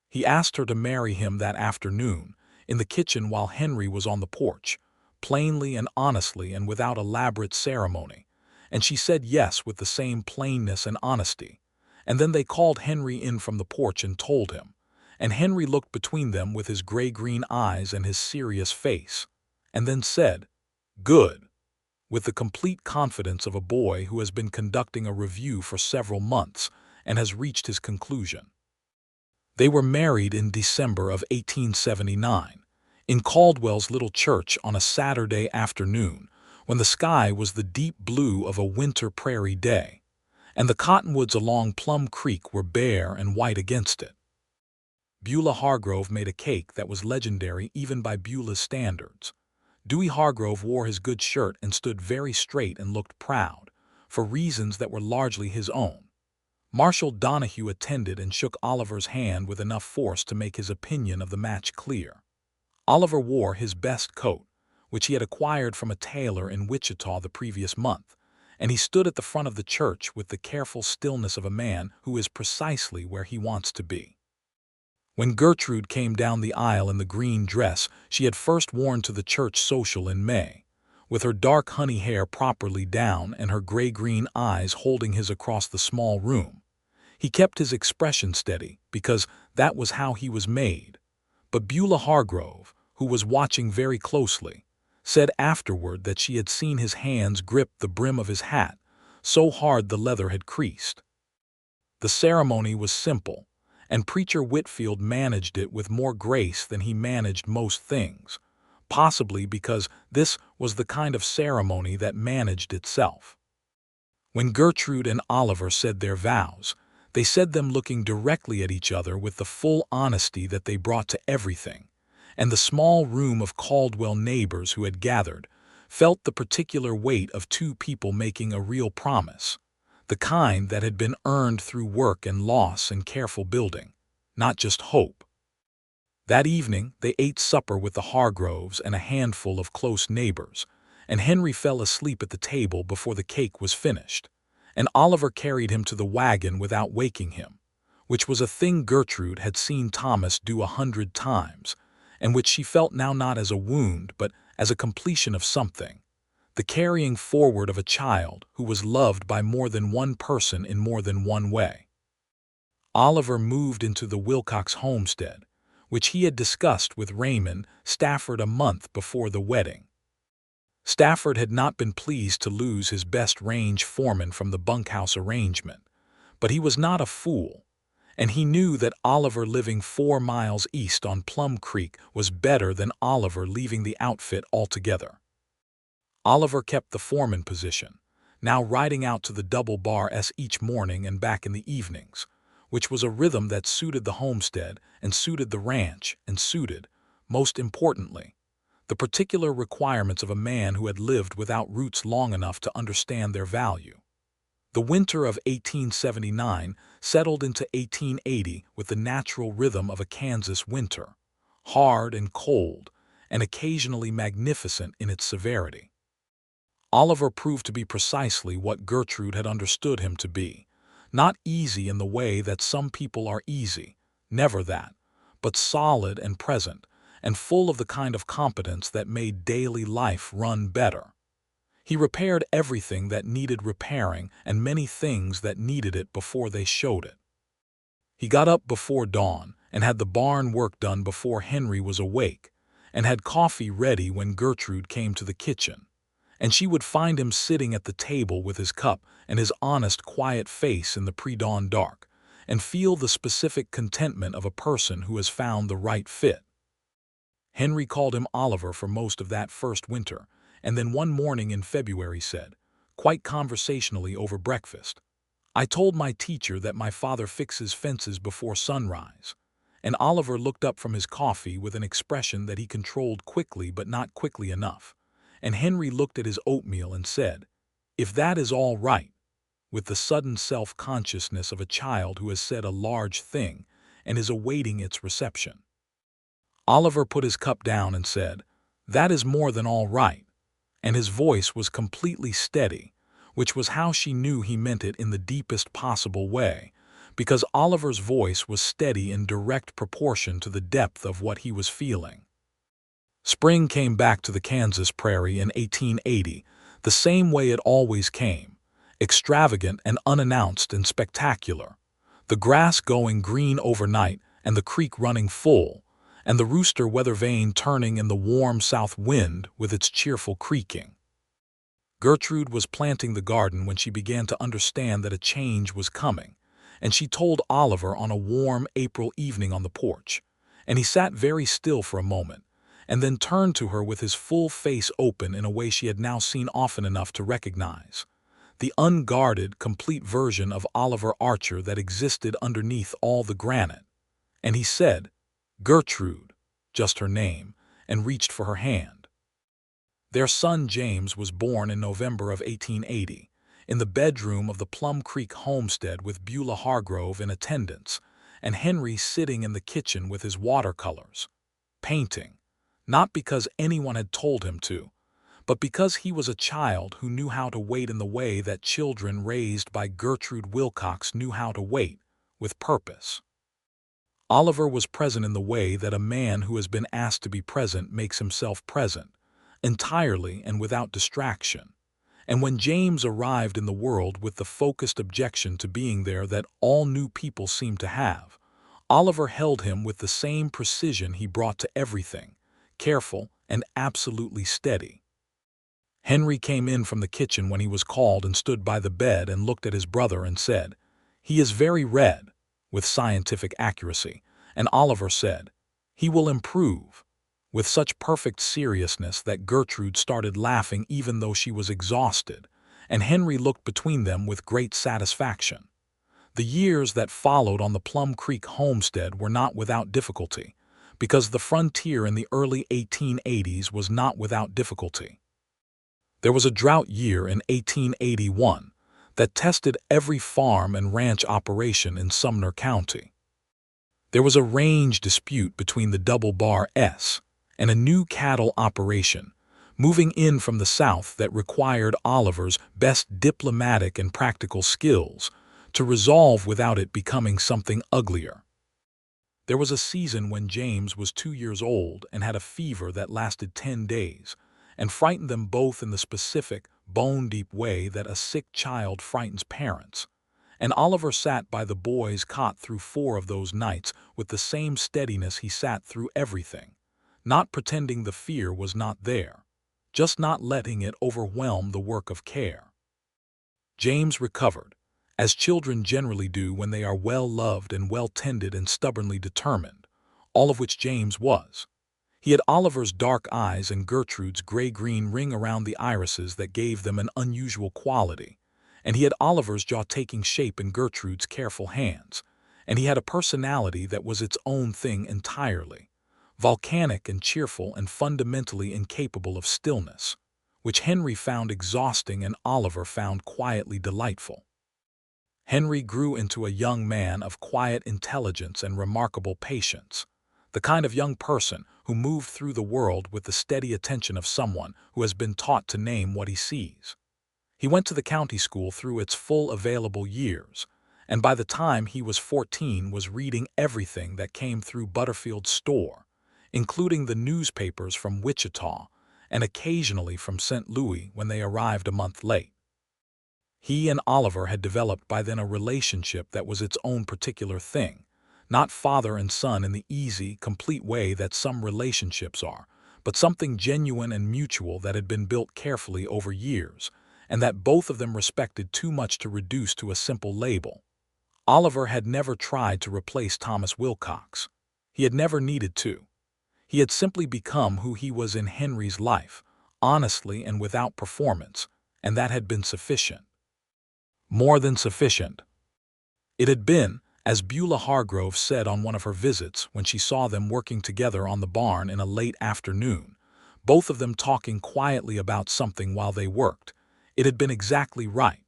A: He asked her to marry him that afternoon, in the kitchen while Henry was on the porch, plainly and honestly and without elaborate ceremony, and she said yes with the same plainness and honesty. And then they called Henry in from the porch and told him, and Henry looked between them with his gray-green eyes and his serious face, and then said, "Good," with the complete confidence of a boy who has been conducting a review for several months and has reached his conclusion. They were married in December of 1879, in Caldwell's little church on a Saturday afternoon, when the sky was the deep blue of a winter prairie day, and the cottonwoods along Plum Creek were bare and white against it. Beulah Hargrove made a cake that was legendary even by Beulah's standards. Dewey Hargrove wore his good shirt and stood very straight and looked proud, for reasons that were largely his own. Marshall Donahue attended and shook Oliver's hand with enough force to make his opinion of the match clear. Oliver wore his best coat, which he had acquired from a tailor in Wichita the previous month, and he stood at the front of the church with the careful stillness of a man who is precisely where he wants to be. When Gertrude came down the aisle in the green dress she had first worn to the church social in May, with her dark honey hair properly down and her gray-green eyes holding his across the small room, he kept his expression steady because that was how he was made. But Beulah Hargrove, who was watching very closely, said afterward that she had seen his hands grip the brim of his hat, so hard the leather had creased. The ceremony was simple, and Preacher Whitfield managed it with more grace than he managed most things, possibly because this was the kind of ceremony that managed itself. When Gertrude and Oliver said their vows, they said them looking directly at each other with the full honesty that they brought to everything, and the small room of Caldwell neighbors who had gathered felt the particular weight of 2 people making a real promise, the kind that had been earned through work and loss and careful building, not just hope. That evening they ate supper with the Hargroves and a handful of close neighbors, and Henry fell asleep at the table before the cake was finished, and Oliver carried him to the wagon without waking him, which was a thing Gertrude had seen Thomas do 100 times, and which she felt now not as a wound but as a completion of something, the carrying forward of a child who was loved by more than one person in more than one way. Oliver moved into the Wilcox homestead, which he had discussed with Raymond Stafford a month before the wedding. Stafford had not been pleased to lose his best range foreman from the bunkhouse arrangement, but he was not a fool, and he knew that Oliver living 4 miles east on Plum Creek was better than Oliver leaving the outfit altogether. Oliver kept the foreman position, now riding out to the double bar S each morning and back in the evenings, which was a rhythm that suited the homestead and suited the ranch and suited, most importantly, the particular requirements of a man who had lived without roots long enough to understand their value. The winter of 1879 settled into 1880 with the natural rhythm of a Kansas winter, hard and cold, and occasionally magnificent in its severity. Oliver proved to be precisely what Gertrude had understood him to be, not easy in the way that some people are easy, never that, but solid and present, and full of the kind of competence that made daily life run better. He repaired everything that needed repairing and many things that needed it before they showed it. He got up before dawn and had the barn work done before Henry was awake, and had coffee ready when Gertrude came to the kitchen, and she would find him sitting at the table with his cup and his honest, quiet face in the pre-dawn dark, and feel the specific contentment of a person who has found the right fit. Henry called him Oliver for most of that first winter, and then one morning in February said, quite conversationally over breakfast, "I told my teacher that my father fixes fences before sunrise," and Oliver looked up from his coffee with an expression that he controlled quickly but not quickly enough, and Henry looked at his oatmeal and said, "If that is all right," with the sudden self-consciousness of a child who has said a large thing and is awaiting its reception. Oliver put his cup down and said, "That is more than all right," and his voice was completely steady, which was how she knew he meant it in the deepest possible way, because Oliver's voice was steady in direct proportion to the depth of what he was feeling. Spring came back to the Kansas prairie in 1880, the same way it always came, extravagant and unannounced and spectacular, the grass going green overnight and the creek running full, and the rooster weather vane turning in the warm south wind with its cheerful creaking. Gertrude was planting the garden when she began to understand that a change was coming, and she told Oliver on a warm April evening on the porch, and he sat very still for a moment, and then turned to her with his full face open in a way she had now seen often enough to recognize, the unguarded, complete version of Oliver Archer that existed underneath all the granite, and he said, "Gertrude," just her name, and reached for her hand. Their son James was born in November of 1880, in the bedroom of the Plum Creek homestead with Beulah Hargrove in attendance, and Henry sitting in the kitchen with his watercolors, painting, not because anyone had told him to, but because he was a child who knew how to wait in the way that children raised by Gertrude Wilcox knew how to wait, with purpose. Oliver was present in the way that a man who has been asked to be present makes himself present, entirely and without distraction. And when James arrived in the world with the focused objection to being there that all new people seem to have, Oliver held him with the same precision he brought to everything, careful and absolutely steady. Henry came in from the kitchen when he was called and stood by the bed and looked at his brother and said, "He is very red," with scientific accuracy, and Oliver said, "He will improve," with such perfect seriousness that Gertrude started laughing even though she was exhausted, and Henry looked between them with great satisfaction. The years that followed on the Plum Creek homestead were not without difficulty, because the frontier in the early 1880s was not without difficulty. There was a drought year in 1881 that tested every farm and ranch operation in Sumner County. There was a range dispute between the Double Bar S and a new cattle operation moving in from the south that required Oliver's best diplomatic and practical skills to resolve without it becoming something uglier. There was a season when James was 2 years old and had a fever that lasted 10 days and frightened them both in the specific, bone-deep way that a sick child frightens parents, and Oliver sat by the boy's cot through 4 of those nights with the same steadiness he sat through everything, not pretending the fear was not there, just not letting it overwhelm the work of care. James recovered, as children generally do when they are well loved and well tended and stubbornly determined, all of which James was. He had Oliver's dark eyes and Gertrude's gray-green ring around the irises that gave them an unusual quality, and he had Oliver's jaw taking shape in Gertrude's careful hands, and he had a personality that was its own thing entirely, volcanic and cheerful and fundamentally incapable of stillness, which Henry found exhausting and Oliver found quietly delightful. Henry grew into a young man of quiet intelligence and remarkable patience, the kind of young person who moved through the world with the steady attention of someone who has been taught to name what he sees. He went to the county school through its full available years, and by the time he was 14 was reading everything that came through Butterfield's store, including the newspapers from Wichita and occasionally from St. Louis when they arrived a month late. He and Oliver had developed by then a relationship that was its own particular thing, not father and son in the easy, complete way that some relationships are, but something genuine and mutual that had been built carefully over years, and that both of them respected too much to reduce to a simple label. Oliver had never tried to replace Thomas Wilcox. He had never needed to. He had simply become who he was in Henry's life, honestly and without performance, and that had been sufficient. More than sufficient. It had been, as Beulah Hargrove said on one of her visits when she saw them working together on the barn in a late afternoon, both of them talking quietly about something while they worked, it had been exactly right.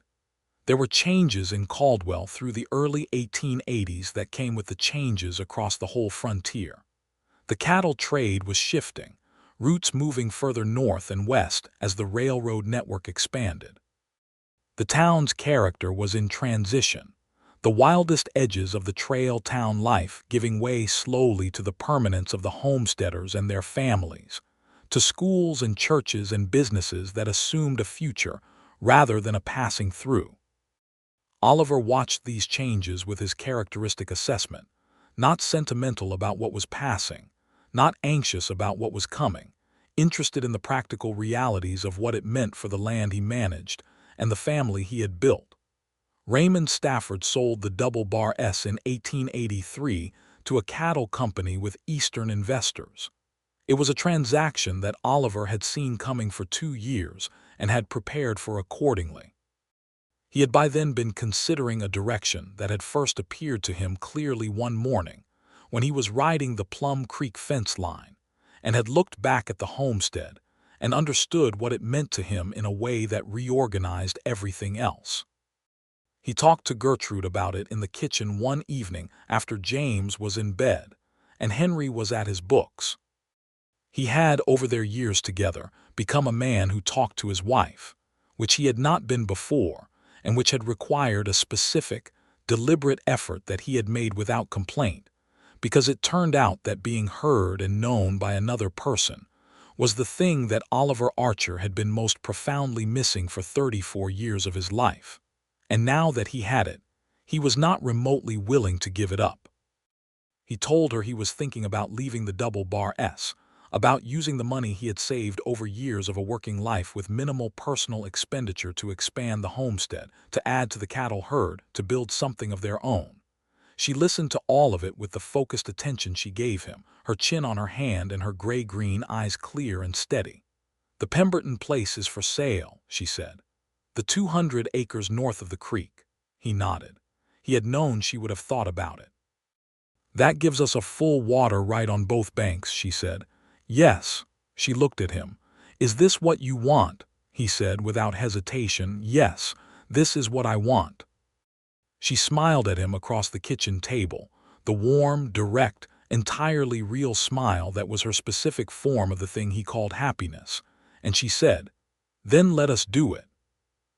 A: There were changes in Caldwell through the early 1880s that came with the changes across the whole frontier. The cattle trade was shifting, routes moving further north and west as the railroad network expanded. The town's character was in transition, the wildest edges of the trail town life giving way slowly to the permanence of the homesteaders and their families, to schools and churches and businesses that assumed a future rather than a passing through. Oliver watched these changes with his characteristic assessment, not sentimental about what was passing, not anxious about what was coming, interested in the practical realities of what it meant for the land he managed and the family he had built. Raymond Stafford sold the Double Bar S in 1883 to a cattle company with Eastern investors. It was a transaction that Oliver had seen coming for 2 years and had prepared for accordingly. He had by then been considering a direction that had first appeared to him clearly one morning when he was riding the Plum Creek fence line and had looked back at the homestead and understood what it meant to him in a way that reorganized everything else. He talked to Gertrude about it in the kitchen one evening after James was in bed and Henry was at his books. He had, over their years together, become a man who talked to his wife, which he had not been before, and which had required a specific, deliberate effort that he had made without complaint, because it turned out that being heard and known by another person was the thing that Oliver Archer had been most profoundly missing for 34 years of his life. And now that he had it, he was not remotely willing to give it up. He told her he was thinking about leaving the Double Bar S, about using the money he had saved over years of a working life with minimal personal expenditure to expand the homestead, to add to the cattle herd, to build something of their own. She listened to all of it with the focused attention she gave him, her chin on her hand and her gray-green eyes clear and steady. "The Pemberton place is for sale," she said. "The 200 acres north of the creek." He nodded. He had known she would have thought about it. "That gives us a full water right on both banks," she said. "Yes." She looked at him. "Is this what you want?" he said without hesitation. "Yes, this is what I want." She smiled at him across the kitchen table, the warm, direct, entirely real smile that was her specific form of the thing he called happiness, and she said, "Then let us do it."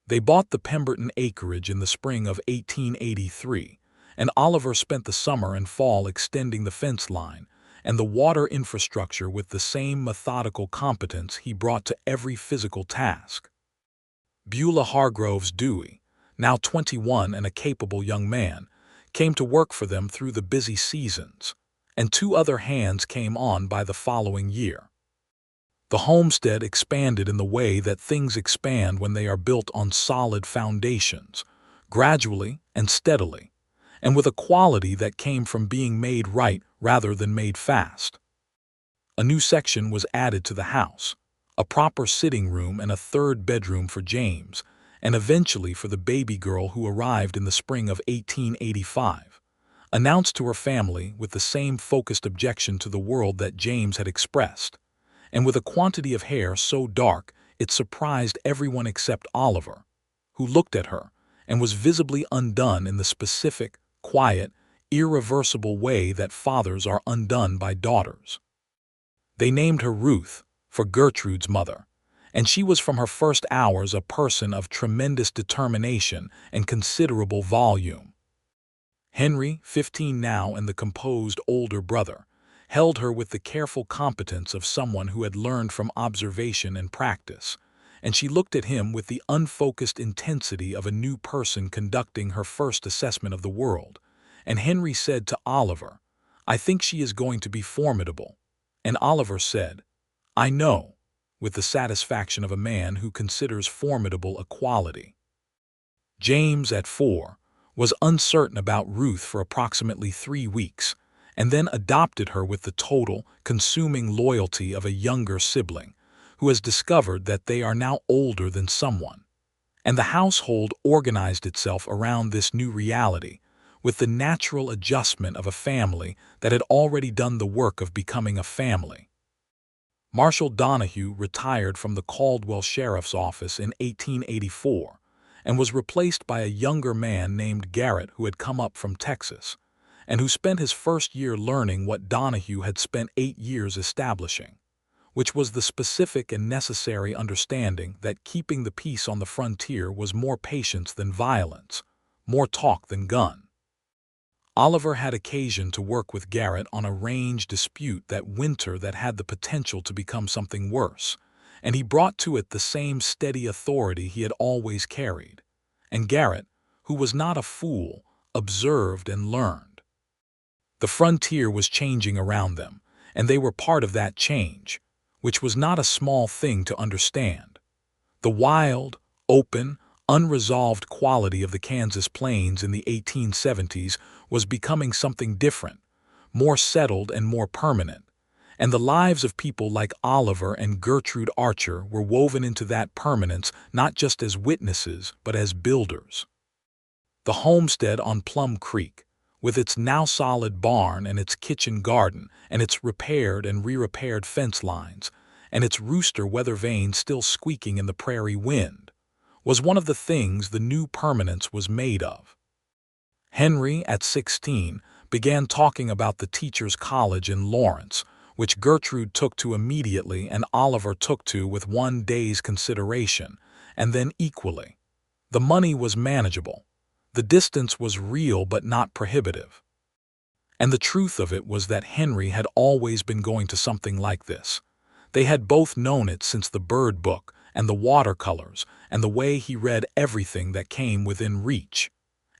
A: They bought the Pemberton acreage in the spring of 1883, and Oliver spent the summer and fall extending the fence line and the water infrastructure with the same methodical competence he brought to every physical task. Beulah Hargrove's Dewey, now 21 and a capable young man, came to work for them through the busy seasons, and 2 other hands came on by the following year. The homestead expanded in the way that things expand when they are built on solid foundations, gradually and steadily, and with a quality that came from being made right rather than made fast. A new section was added to the house, a proper sitting room and a 3rd bedroom for James, and eventually for the baby girl who arrived in the spring of 1885, announced to her family with the same focused objection to the world that James had expressed, and with a quantity of hair so dark it surprised everyone except Oliver, who looked at her and was visibly undone in the specific, quiet, irreversible way that fathers are undone by daughters. They named her Ruth, for Gertrude's mother, and she was from her first hours a person of tremendous determination and considerable volume. Henry, 15 now and the composed older brother, held her with the careful competence of someone who had learned from observation and practice, and she looked at him with the unfocused intensity of a new person conducting her first assessment of the world, and Henry said to Oliver, "I think she is going to be formidable." And Oliver said, "I know," with the satisfaction of a man who considers formidable a quality. James, at 4, was uncertain about Ruth for approximately 3 weeks, and then adopted her with the total, consuming loyalty of a younger sibling, who has discovered that they are now older than someone. And the household organized itself around this new reality, with the natural adjustment of a family that had already done the work of becoming a family. Marshal Donahue retired from the Caldwell Sheriff's Office in 1884 and was replaced by a younger man named Garrett who had come up from Texas, and who spent his first year learning what Donahue had spent 8 years establishing, which was the specific and necessary understanding that keeping the peace on the frontier was more patience than violence, more talk than gun. Oliver had occasion to work with Garrett on a range dispute that winter that had the potential to become something worse, and he brought to it the same steady authority he had always carried. And Garrett, who was not a fool, observed and learned. The frontier was changing around them, and they were part of that change, which was not a small thing to understand. The wild, open, unresolved quality of the Kansas plains in the 1870s was becoming something different, more settled and more permanent, and the lives of people like Oliver and Gertrude Archer were woven into that permanence not just as witnesses but as builders. The homestead on Plum Creek, with its now solid barn and its kitchen garden and its repaired and re-repaired fence lines, and its rooster weather vane still squeaking in the prairie wind, was one of the things the new permanence was made of. Henry, at 16, began talking about the teachers' college in Lawrence, which Gertrude took to immediately and Oliver took to with 1 day's consideration, and then equally. The money was manageable. The distance was real but not prohibitive. And the truth of it was that Henry had always been going to something like this. They had both known it since the bird book and the watercolors and the way he read everything that came within reach.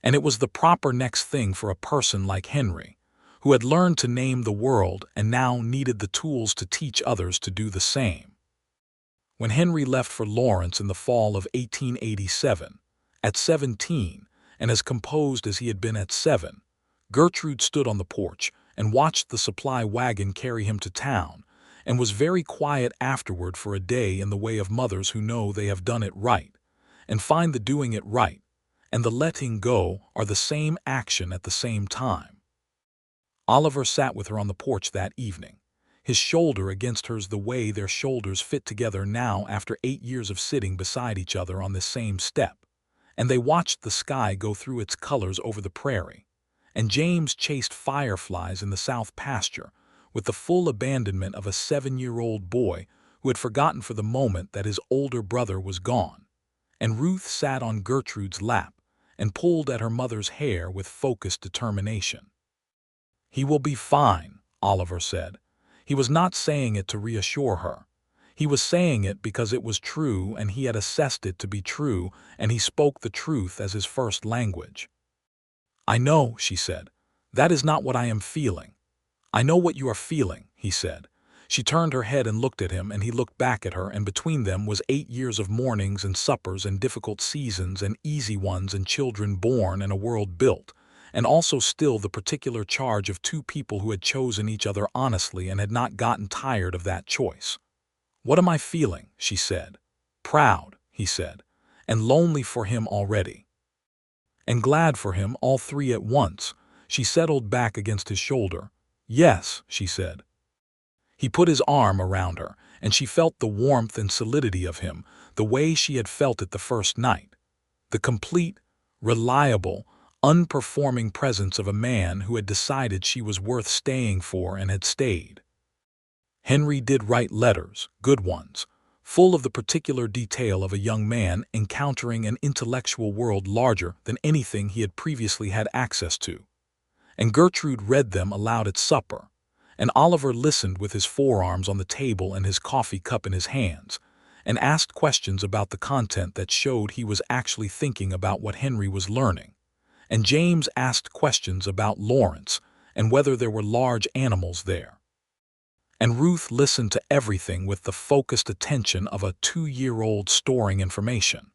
A: And it was the proper next thing for a person like Henry, who had learned to name the world and now needed the tools to teach others to do the same. When Henry left for Lawrence in the fall of 1887, at 17, and as composed as he had been at 7, Gertrude stood on the porch and watched the supply wagon carry him to town, and was very quiet afterward for a day in the way of mothers who know they have done it right, and find the doing it right and the letting go are the same action at the same time. Oliver sat with her on the porch that evening, his shoulder against hers the way their shoulders fit together now after 8 years of sitting beside each other on this same step, and they watched the sky go through its colors over the prairie, and James chased fireflies in the south pasture with the full abandonment of a 7-year-old boy who had forgotten for the moment that his older brother was gone, and Ruth sat on Gertrude's lap and pulled at her mother's hair with focused determination. "He will be fine," Oliver said. He was not saying it to reassure her. He was saying it because it was true and he had assessed it to be true, and he spoke the truth as his first language. "I know," she said. "That is not what I am feeling." "I know what you are feeling," he said. She turned her head and looked at him, and he looked back at her, and between them was 8 years of mornings and suppers and difficult seasons and easy ones and children born and a world built, and also still the particular charge of two people who had chosen each other honestly and had not gotten tired of that choice. "What am I feeling?" she said. "Proud," he said, "and lonely for him already." "And glad for him, all three at once." She settled back against his shoulder. "Yes," she said. He put his arm around her, and she felt the warmth and solidity of him, the way she had felt it the first night. The complete, reliable, unperforming presence of a man who had decided she was worth staying for and had stayed. Henry did write letters, good ones, full of the particular detail of a young man encountering an intellectual world larger than anything he had previously had access to. And Gertrude read them aloud at supper, and Oliver listened with his forearms on the table and his coffee cup in his hands, and asked questions about the content that showed he was actually thinking about what Henry was learning. And James asked questions about Lawrence and whether there were large animals there. And Ruth listened to everything with the focused attention of a 2-year-old storing information.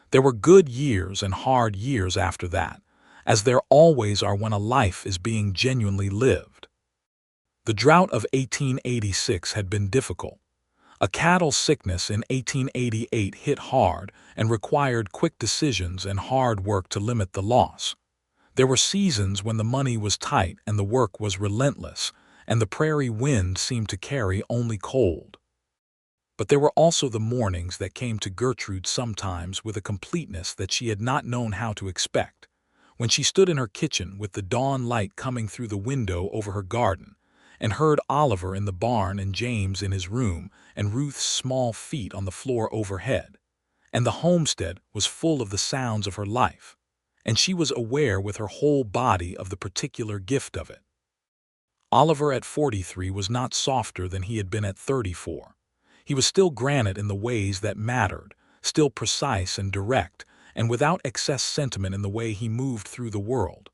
A: There were good years and hard years after that, as there always are when a life is being genuinely lived. The drought of 1886 had been difficult. A cattle sickness in 1888 hit hard and required quick decisions and hard work to limit the loss. There were seasons when the money was tight and the work was relentless, and the prairie wind seemed to carry only cold. But there were also the mornings that came to Gertrude sometimes with a completeness that she had not known how to expect, when she stood in her kitchen with the dawn light coming through the window over her garden, and heard Oliver in the barn and James in his room and Ruth's small feet on the floor overhead, and the homestead was full of the sounds of her life, and she was aware with her whole body of the particular gift of it. Oliver at 43 was not softer than he had been at 34. He was still granite in the ways that mattered, still precise and direct, and without excess sentiment in the way he moved through the world.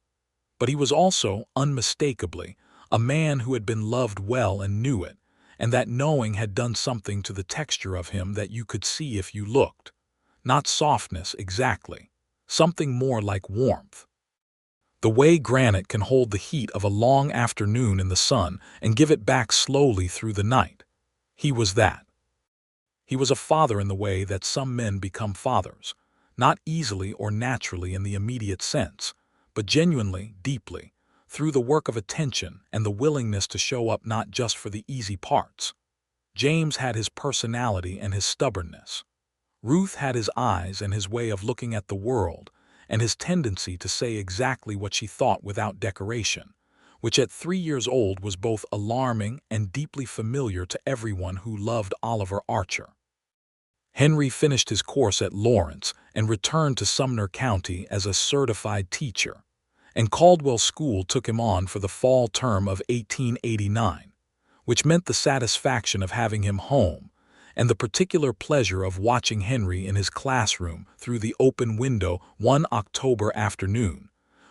A: But he was also, unmistakably, a man who had been loved well and knew it, and that knowing had done something to the texture of him that you could see if you looked. Not softness exactly, something more like warmth. The way granite can hold the heat of a long afternoon in the sun and give it back slowly through the night. He was that. He was a father in the way that some men become fathers, not easily or naturally in the immediate sense, but genuinely, deeply, through the work of attention and the willingness to show up not just for the easy parts. James had his personality and his stubbornness. Ruth had his eyes and his way of looking at the world, and his tendency to say exactly what she thought without decoration, which at 3 years old was both alarming and deeply familiar to everyone who loved Oliver Archer. Henry finished his course at Lawrence and returned to Sumner County as a certified teacher, and Caldwell School took him on for the fall term of 1889, which meant the satisfaction of having him home, and the particular pleasure of watching Henry in his classroom through the open window one October afternoon,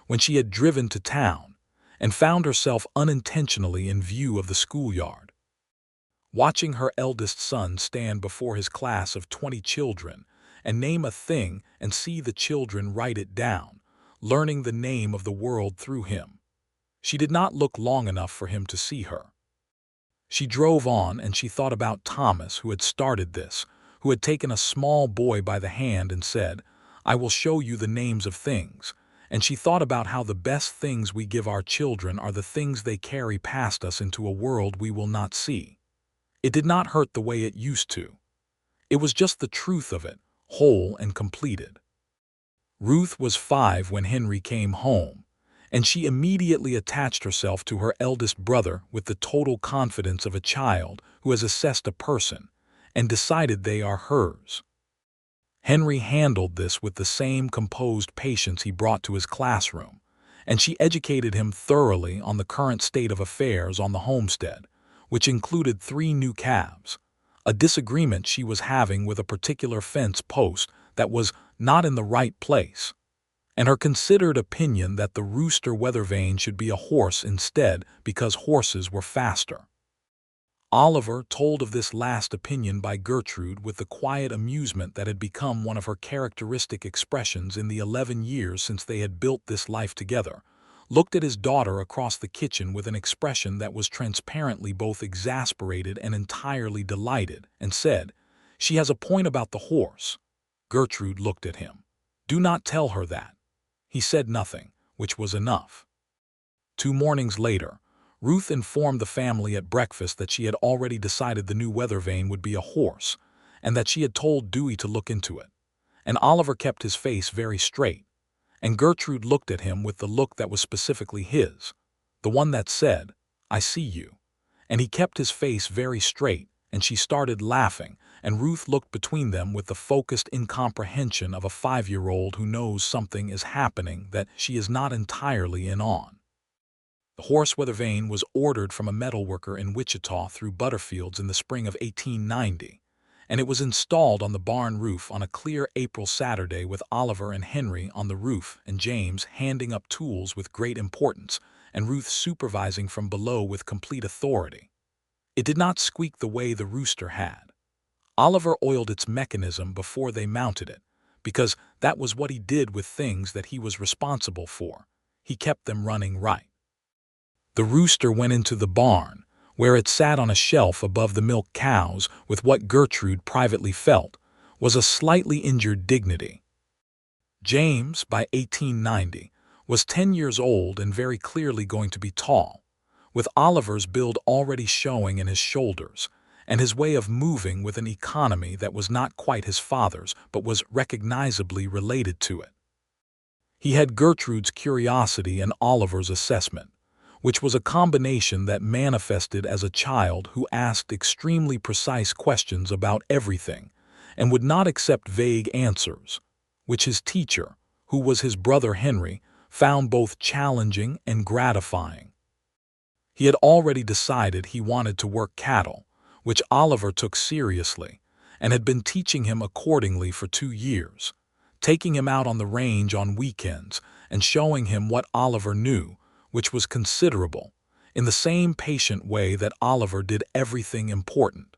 A: when she had driven to town, and found herself unintentionally in view of the schoolyard. Watching her eldest son stand before his class of 20 children and name a thing and see the children write it down, learning the name of the world through him. She did not look long enough for him to see her. She drove on, and she thought about Thomas, who had started this, who had taken a small boy by the hand and said, "I will show you the names of things," and she thought about how the best things we give our children are the things they carry past us into a world we will not see. It did not hurt the way it used to. It was just the truth of it, whole and completed. Ruth was 5 when Henry came home, and she immediately attached herself to her eldest brother with the total confidence of a child who has assessed a person and decided they are hers. Henry handled this with the same composed patience he brought to his classroom, and she educated him thoroughly on the current state of affairs on the homestead, which included 3 new calves, a disagreement she was having with a particular fence post that was not in the right place, and her considered opinion that the rooster weathervane should be a horse instead because horses were faster. Oliver told of this last opinion by Gertrude with the quiet amusement that had become one of her characteristic expressions in the 11 years since they had built this life together, looked at his daughter across the kitchen with an expression that was transparently both exasperated and entirely delighted, and said, "She has a point about the horse." Gertrude looked at him. "Do not tell her that." He said nothing, which was enough. 2 mornings later, Ruth informed the family at breakfast that she had already decided the new weathervane would be a horse, and that she had told Dewey to look into it. And Oliver kept his face very straight, and Gertrude looked at him with the look that was specifically his, the one that said, "I see you." And he kept his face very straight, and she started laughing, and Ruth looked between them with the focused incomprehension of a 5-year-old who knows something is happening that she is not entirely in on. The horse weathervane was ordered from a metalworker in Wichita through Butterfield's in the spring of 1890, and it was installed on the barn roof on a clear April Saturday with Oliver and Henry on the roof and James handing up tools with great importance and Ruth supervising from below with complete authority. It did not squeak the way the rooster had. Oliver oiled its mechanism before they mounted it, because that was what he did with things that he was responsible for. He kept them running right. The rooster went into the barn, where it sat on a shelf above the milk cows with what Gertrude privately felt was a slightly injured dignity. James, by 1890, was 10 years old and very clearly going to be tall, with Oliver's build already showing in his shoulders, and his way of moving with an economy that was not quite his father's but was recognizably related to it. He had Gertrude's curiosity and Oliver's assessment, which was a combination that manifested as a child who asked extremely precise questions about everything and would not accept vague answers, which his teacher, who was his brother Henry, found both challenging and gratifying. He had already decided he wanted to work cattle, which Oliver took seriously, and had been teaching him accordingly for 2 years, taking him out on the range on weekends and showing him what Oliver knew, which was considerable, in the same patient way that Oliver did everything important.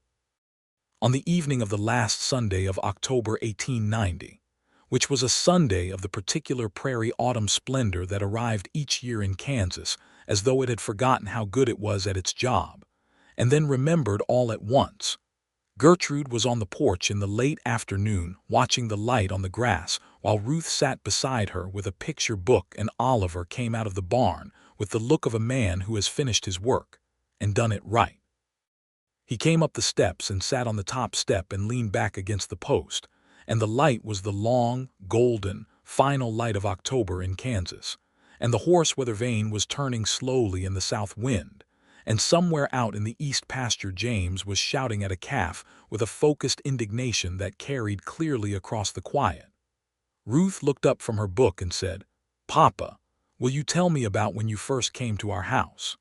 A: On the evening of the last Sunday of October 1890, which was a Sunday of the particular prairie autumn splendor that arrived each year in Kansas, as though it had forgotten how good it was at its job, and then remembered all at once, Gertrude was on the porch in the late afternoon watching the light on the grass while Ruth sat beside her with a picture book, and Oliver came out of the barn with the look of a man who has finished his work and done it right. He came up the steps and sat on the top step and leaned back against the post, and the light was the long, golden, final light of October in Kansas, and the horse weathervane was turning slowly in the south wind, and somewhere out in the east pasture James was shouting at a calf with a focused indignation that carried clearly across the quiet. Ruth looked up from her book and said, "Papa, will you tell me about when you first came to our house?"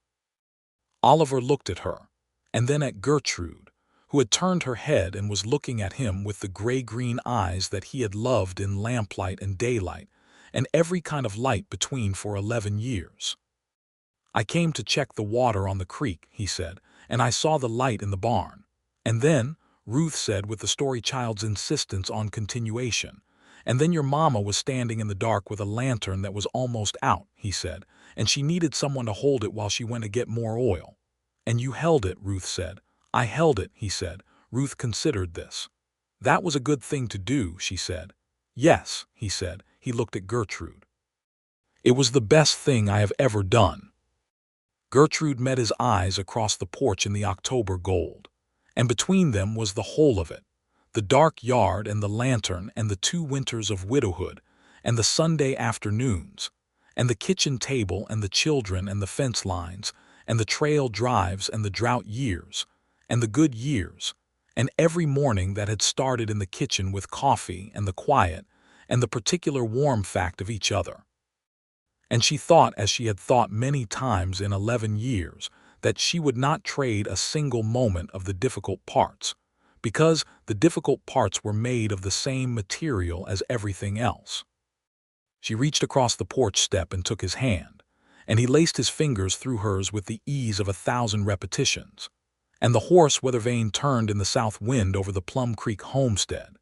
A: Oliver looked at her, and then at Gertrude, who had turned her head and was looking at him with the gray-green eyes that he had loved in lamplight and daylight, and every kind of light between for 11 years. "I came to check the water on the creek," he said, "and I saw the light in the barn." "And then," Ruth said with the story child's insistence on continuation, "and then your mama was standing in the dark with a lantern that was almost out," he said, "and she needed someone to hold it while she went to get more oil." "And you held it," Ruth said. "I held it," he said. Ruth considered this. "That was a good thing to do," she said. "Yes," he said. He looked at Gertrude. "It was the best thing I have ever done." Gertrude met his eyes across the porch in the October gold, and between them was the whole of it, the dark yard and the lantern and the 2 winters of widowhood and the Sunday afternoons, and the kitchen table and the children and the fence lines and the trail drives and the drought years and the good years, and every morning that had started in the kitchen with coffee and the quiet and the particular warm fact of each other. And she thought, as she had thought many times in 11 years, that she would not trade a single moment of the difficult parts, because the difficult parts were made of the same material as everything else. She reached across the porch step and took his hand, and he laced his fingers through hers with the ease of 1,000 repetitions. And the horse weather vane turned in the south wind over the Plum Creek homestead,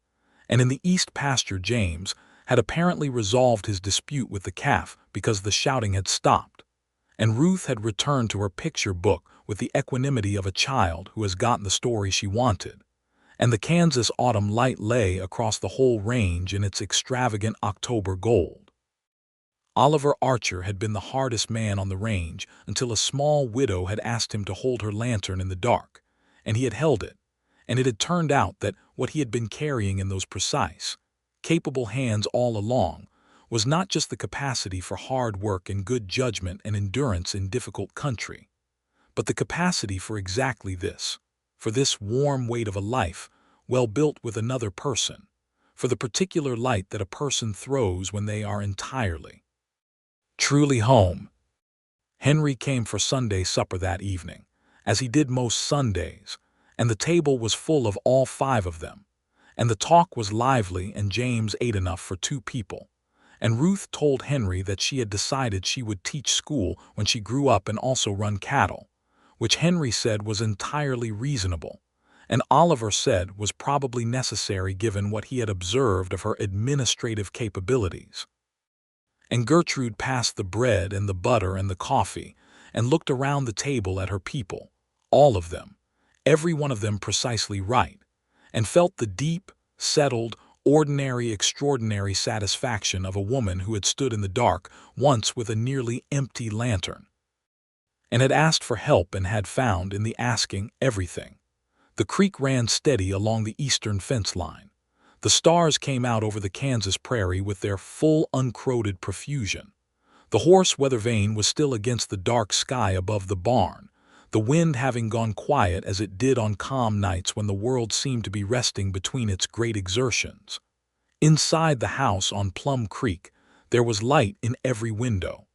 A: and in the east pasture James had apparently resolved his dispute with the calf because the shouting had stopped, and Ruth had returned to her picture book with the equanimity of a child who has gotten the story she wanted, and the Kansas autumn light lay across the whole range in its extravagant October gold. Oliver Archer had been the hardest man on the range until a small widow had asked him to hold her lantern in the dark, and he had held it, and it had turned out that what he had been carrying in those precise, capable hands all along was not just the capacity for hard work and good judgment and endurance in difficult country, but the capacity for exactly this, for this warm weight of a life well built with another person, for the particular light that a person throws when they are entirely, truly home. Henry came for Sunday supper that evening, as he did most Sundays, and the table was full of all 5 of them, and the talk was lively, and James ate enough for 2 people. And Ruth told Henry that she had decided she would teach school when she grew up and also run cattle, which Henry said was entirely reasonable, and Oliver said was probably necessary given what he had observed of her administrative capabilities. And Gertrude passed the bread and the butter and the coffee and looked around the table at her people, all of them, every one of them precisely right, and felt the deep, settled, ordinary, extraordinary satisfaction of a woman who had stood in the dark once with a nearly empty lantern, and had asked for help and had found, in the asking, everything. The creek ran steady along the eastern fence line. The stars came out over the Kansas prairie with their full, uncrowded profusion. The horse weather vane was still against the dark sky above the barn, the wind having gone quiet as it did on calm nights when the world seemed to be resting between its great exertions. Inside the house on Plum Creek, there was light in every window.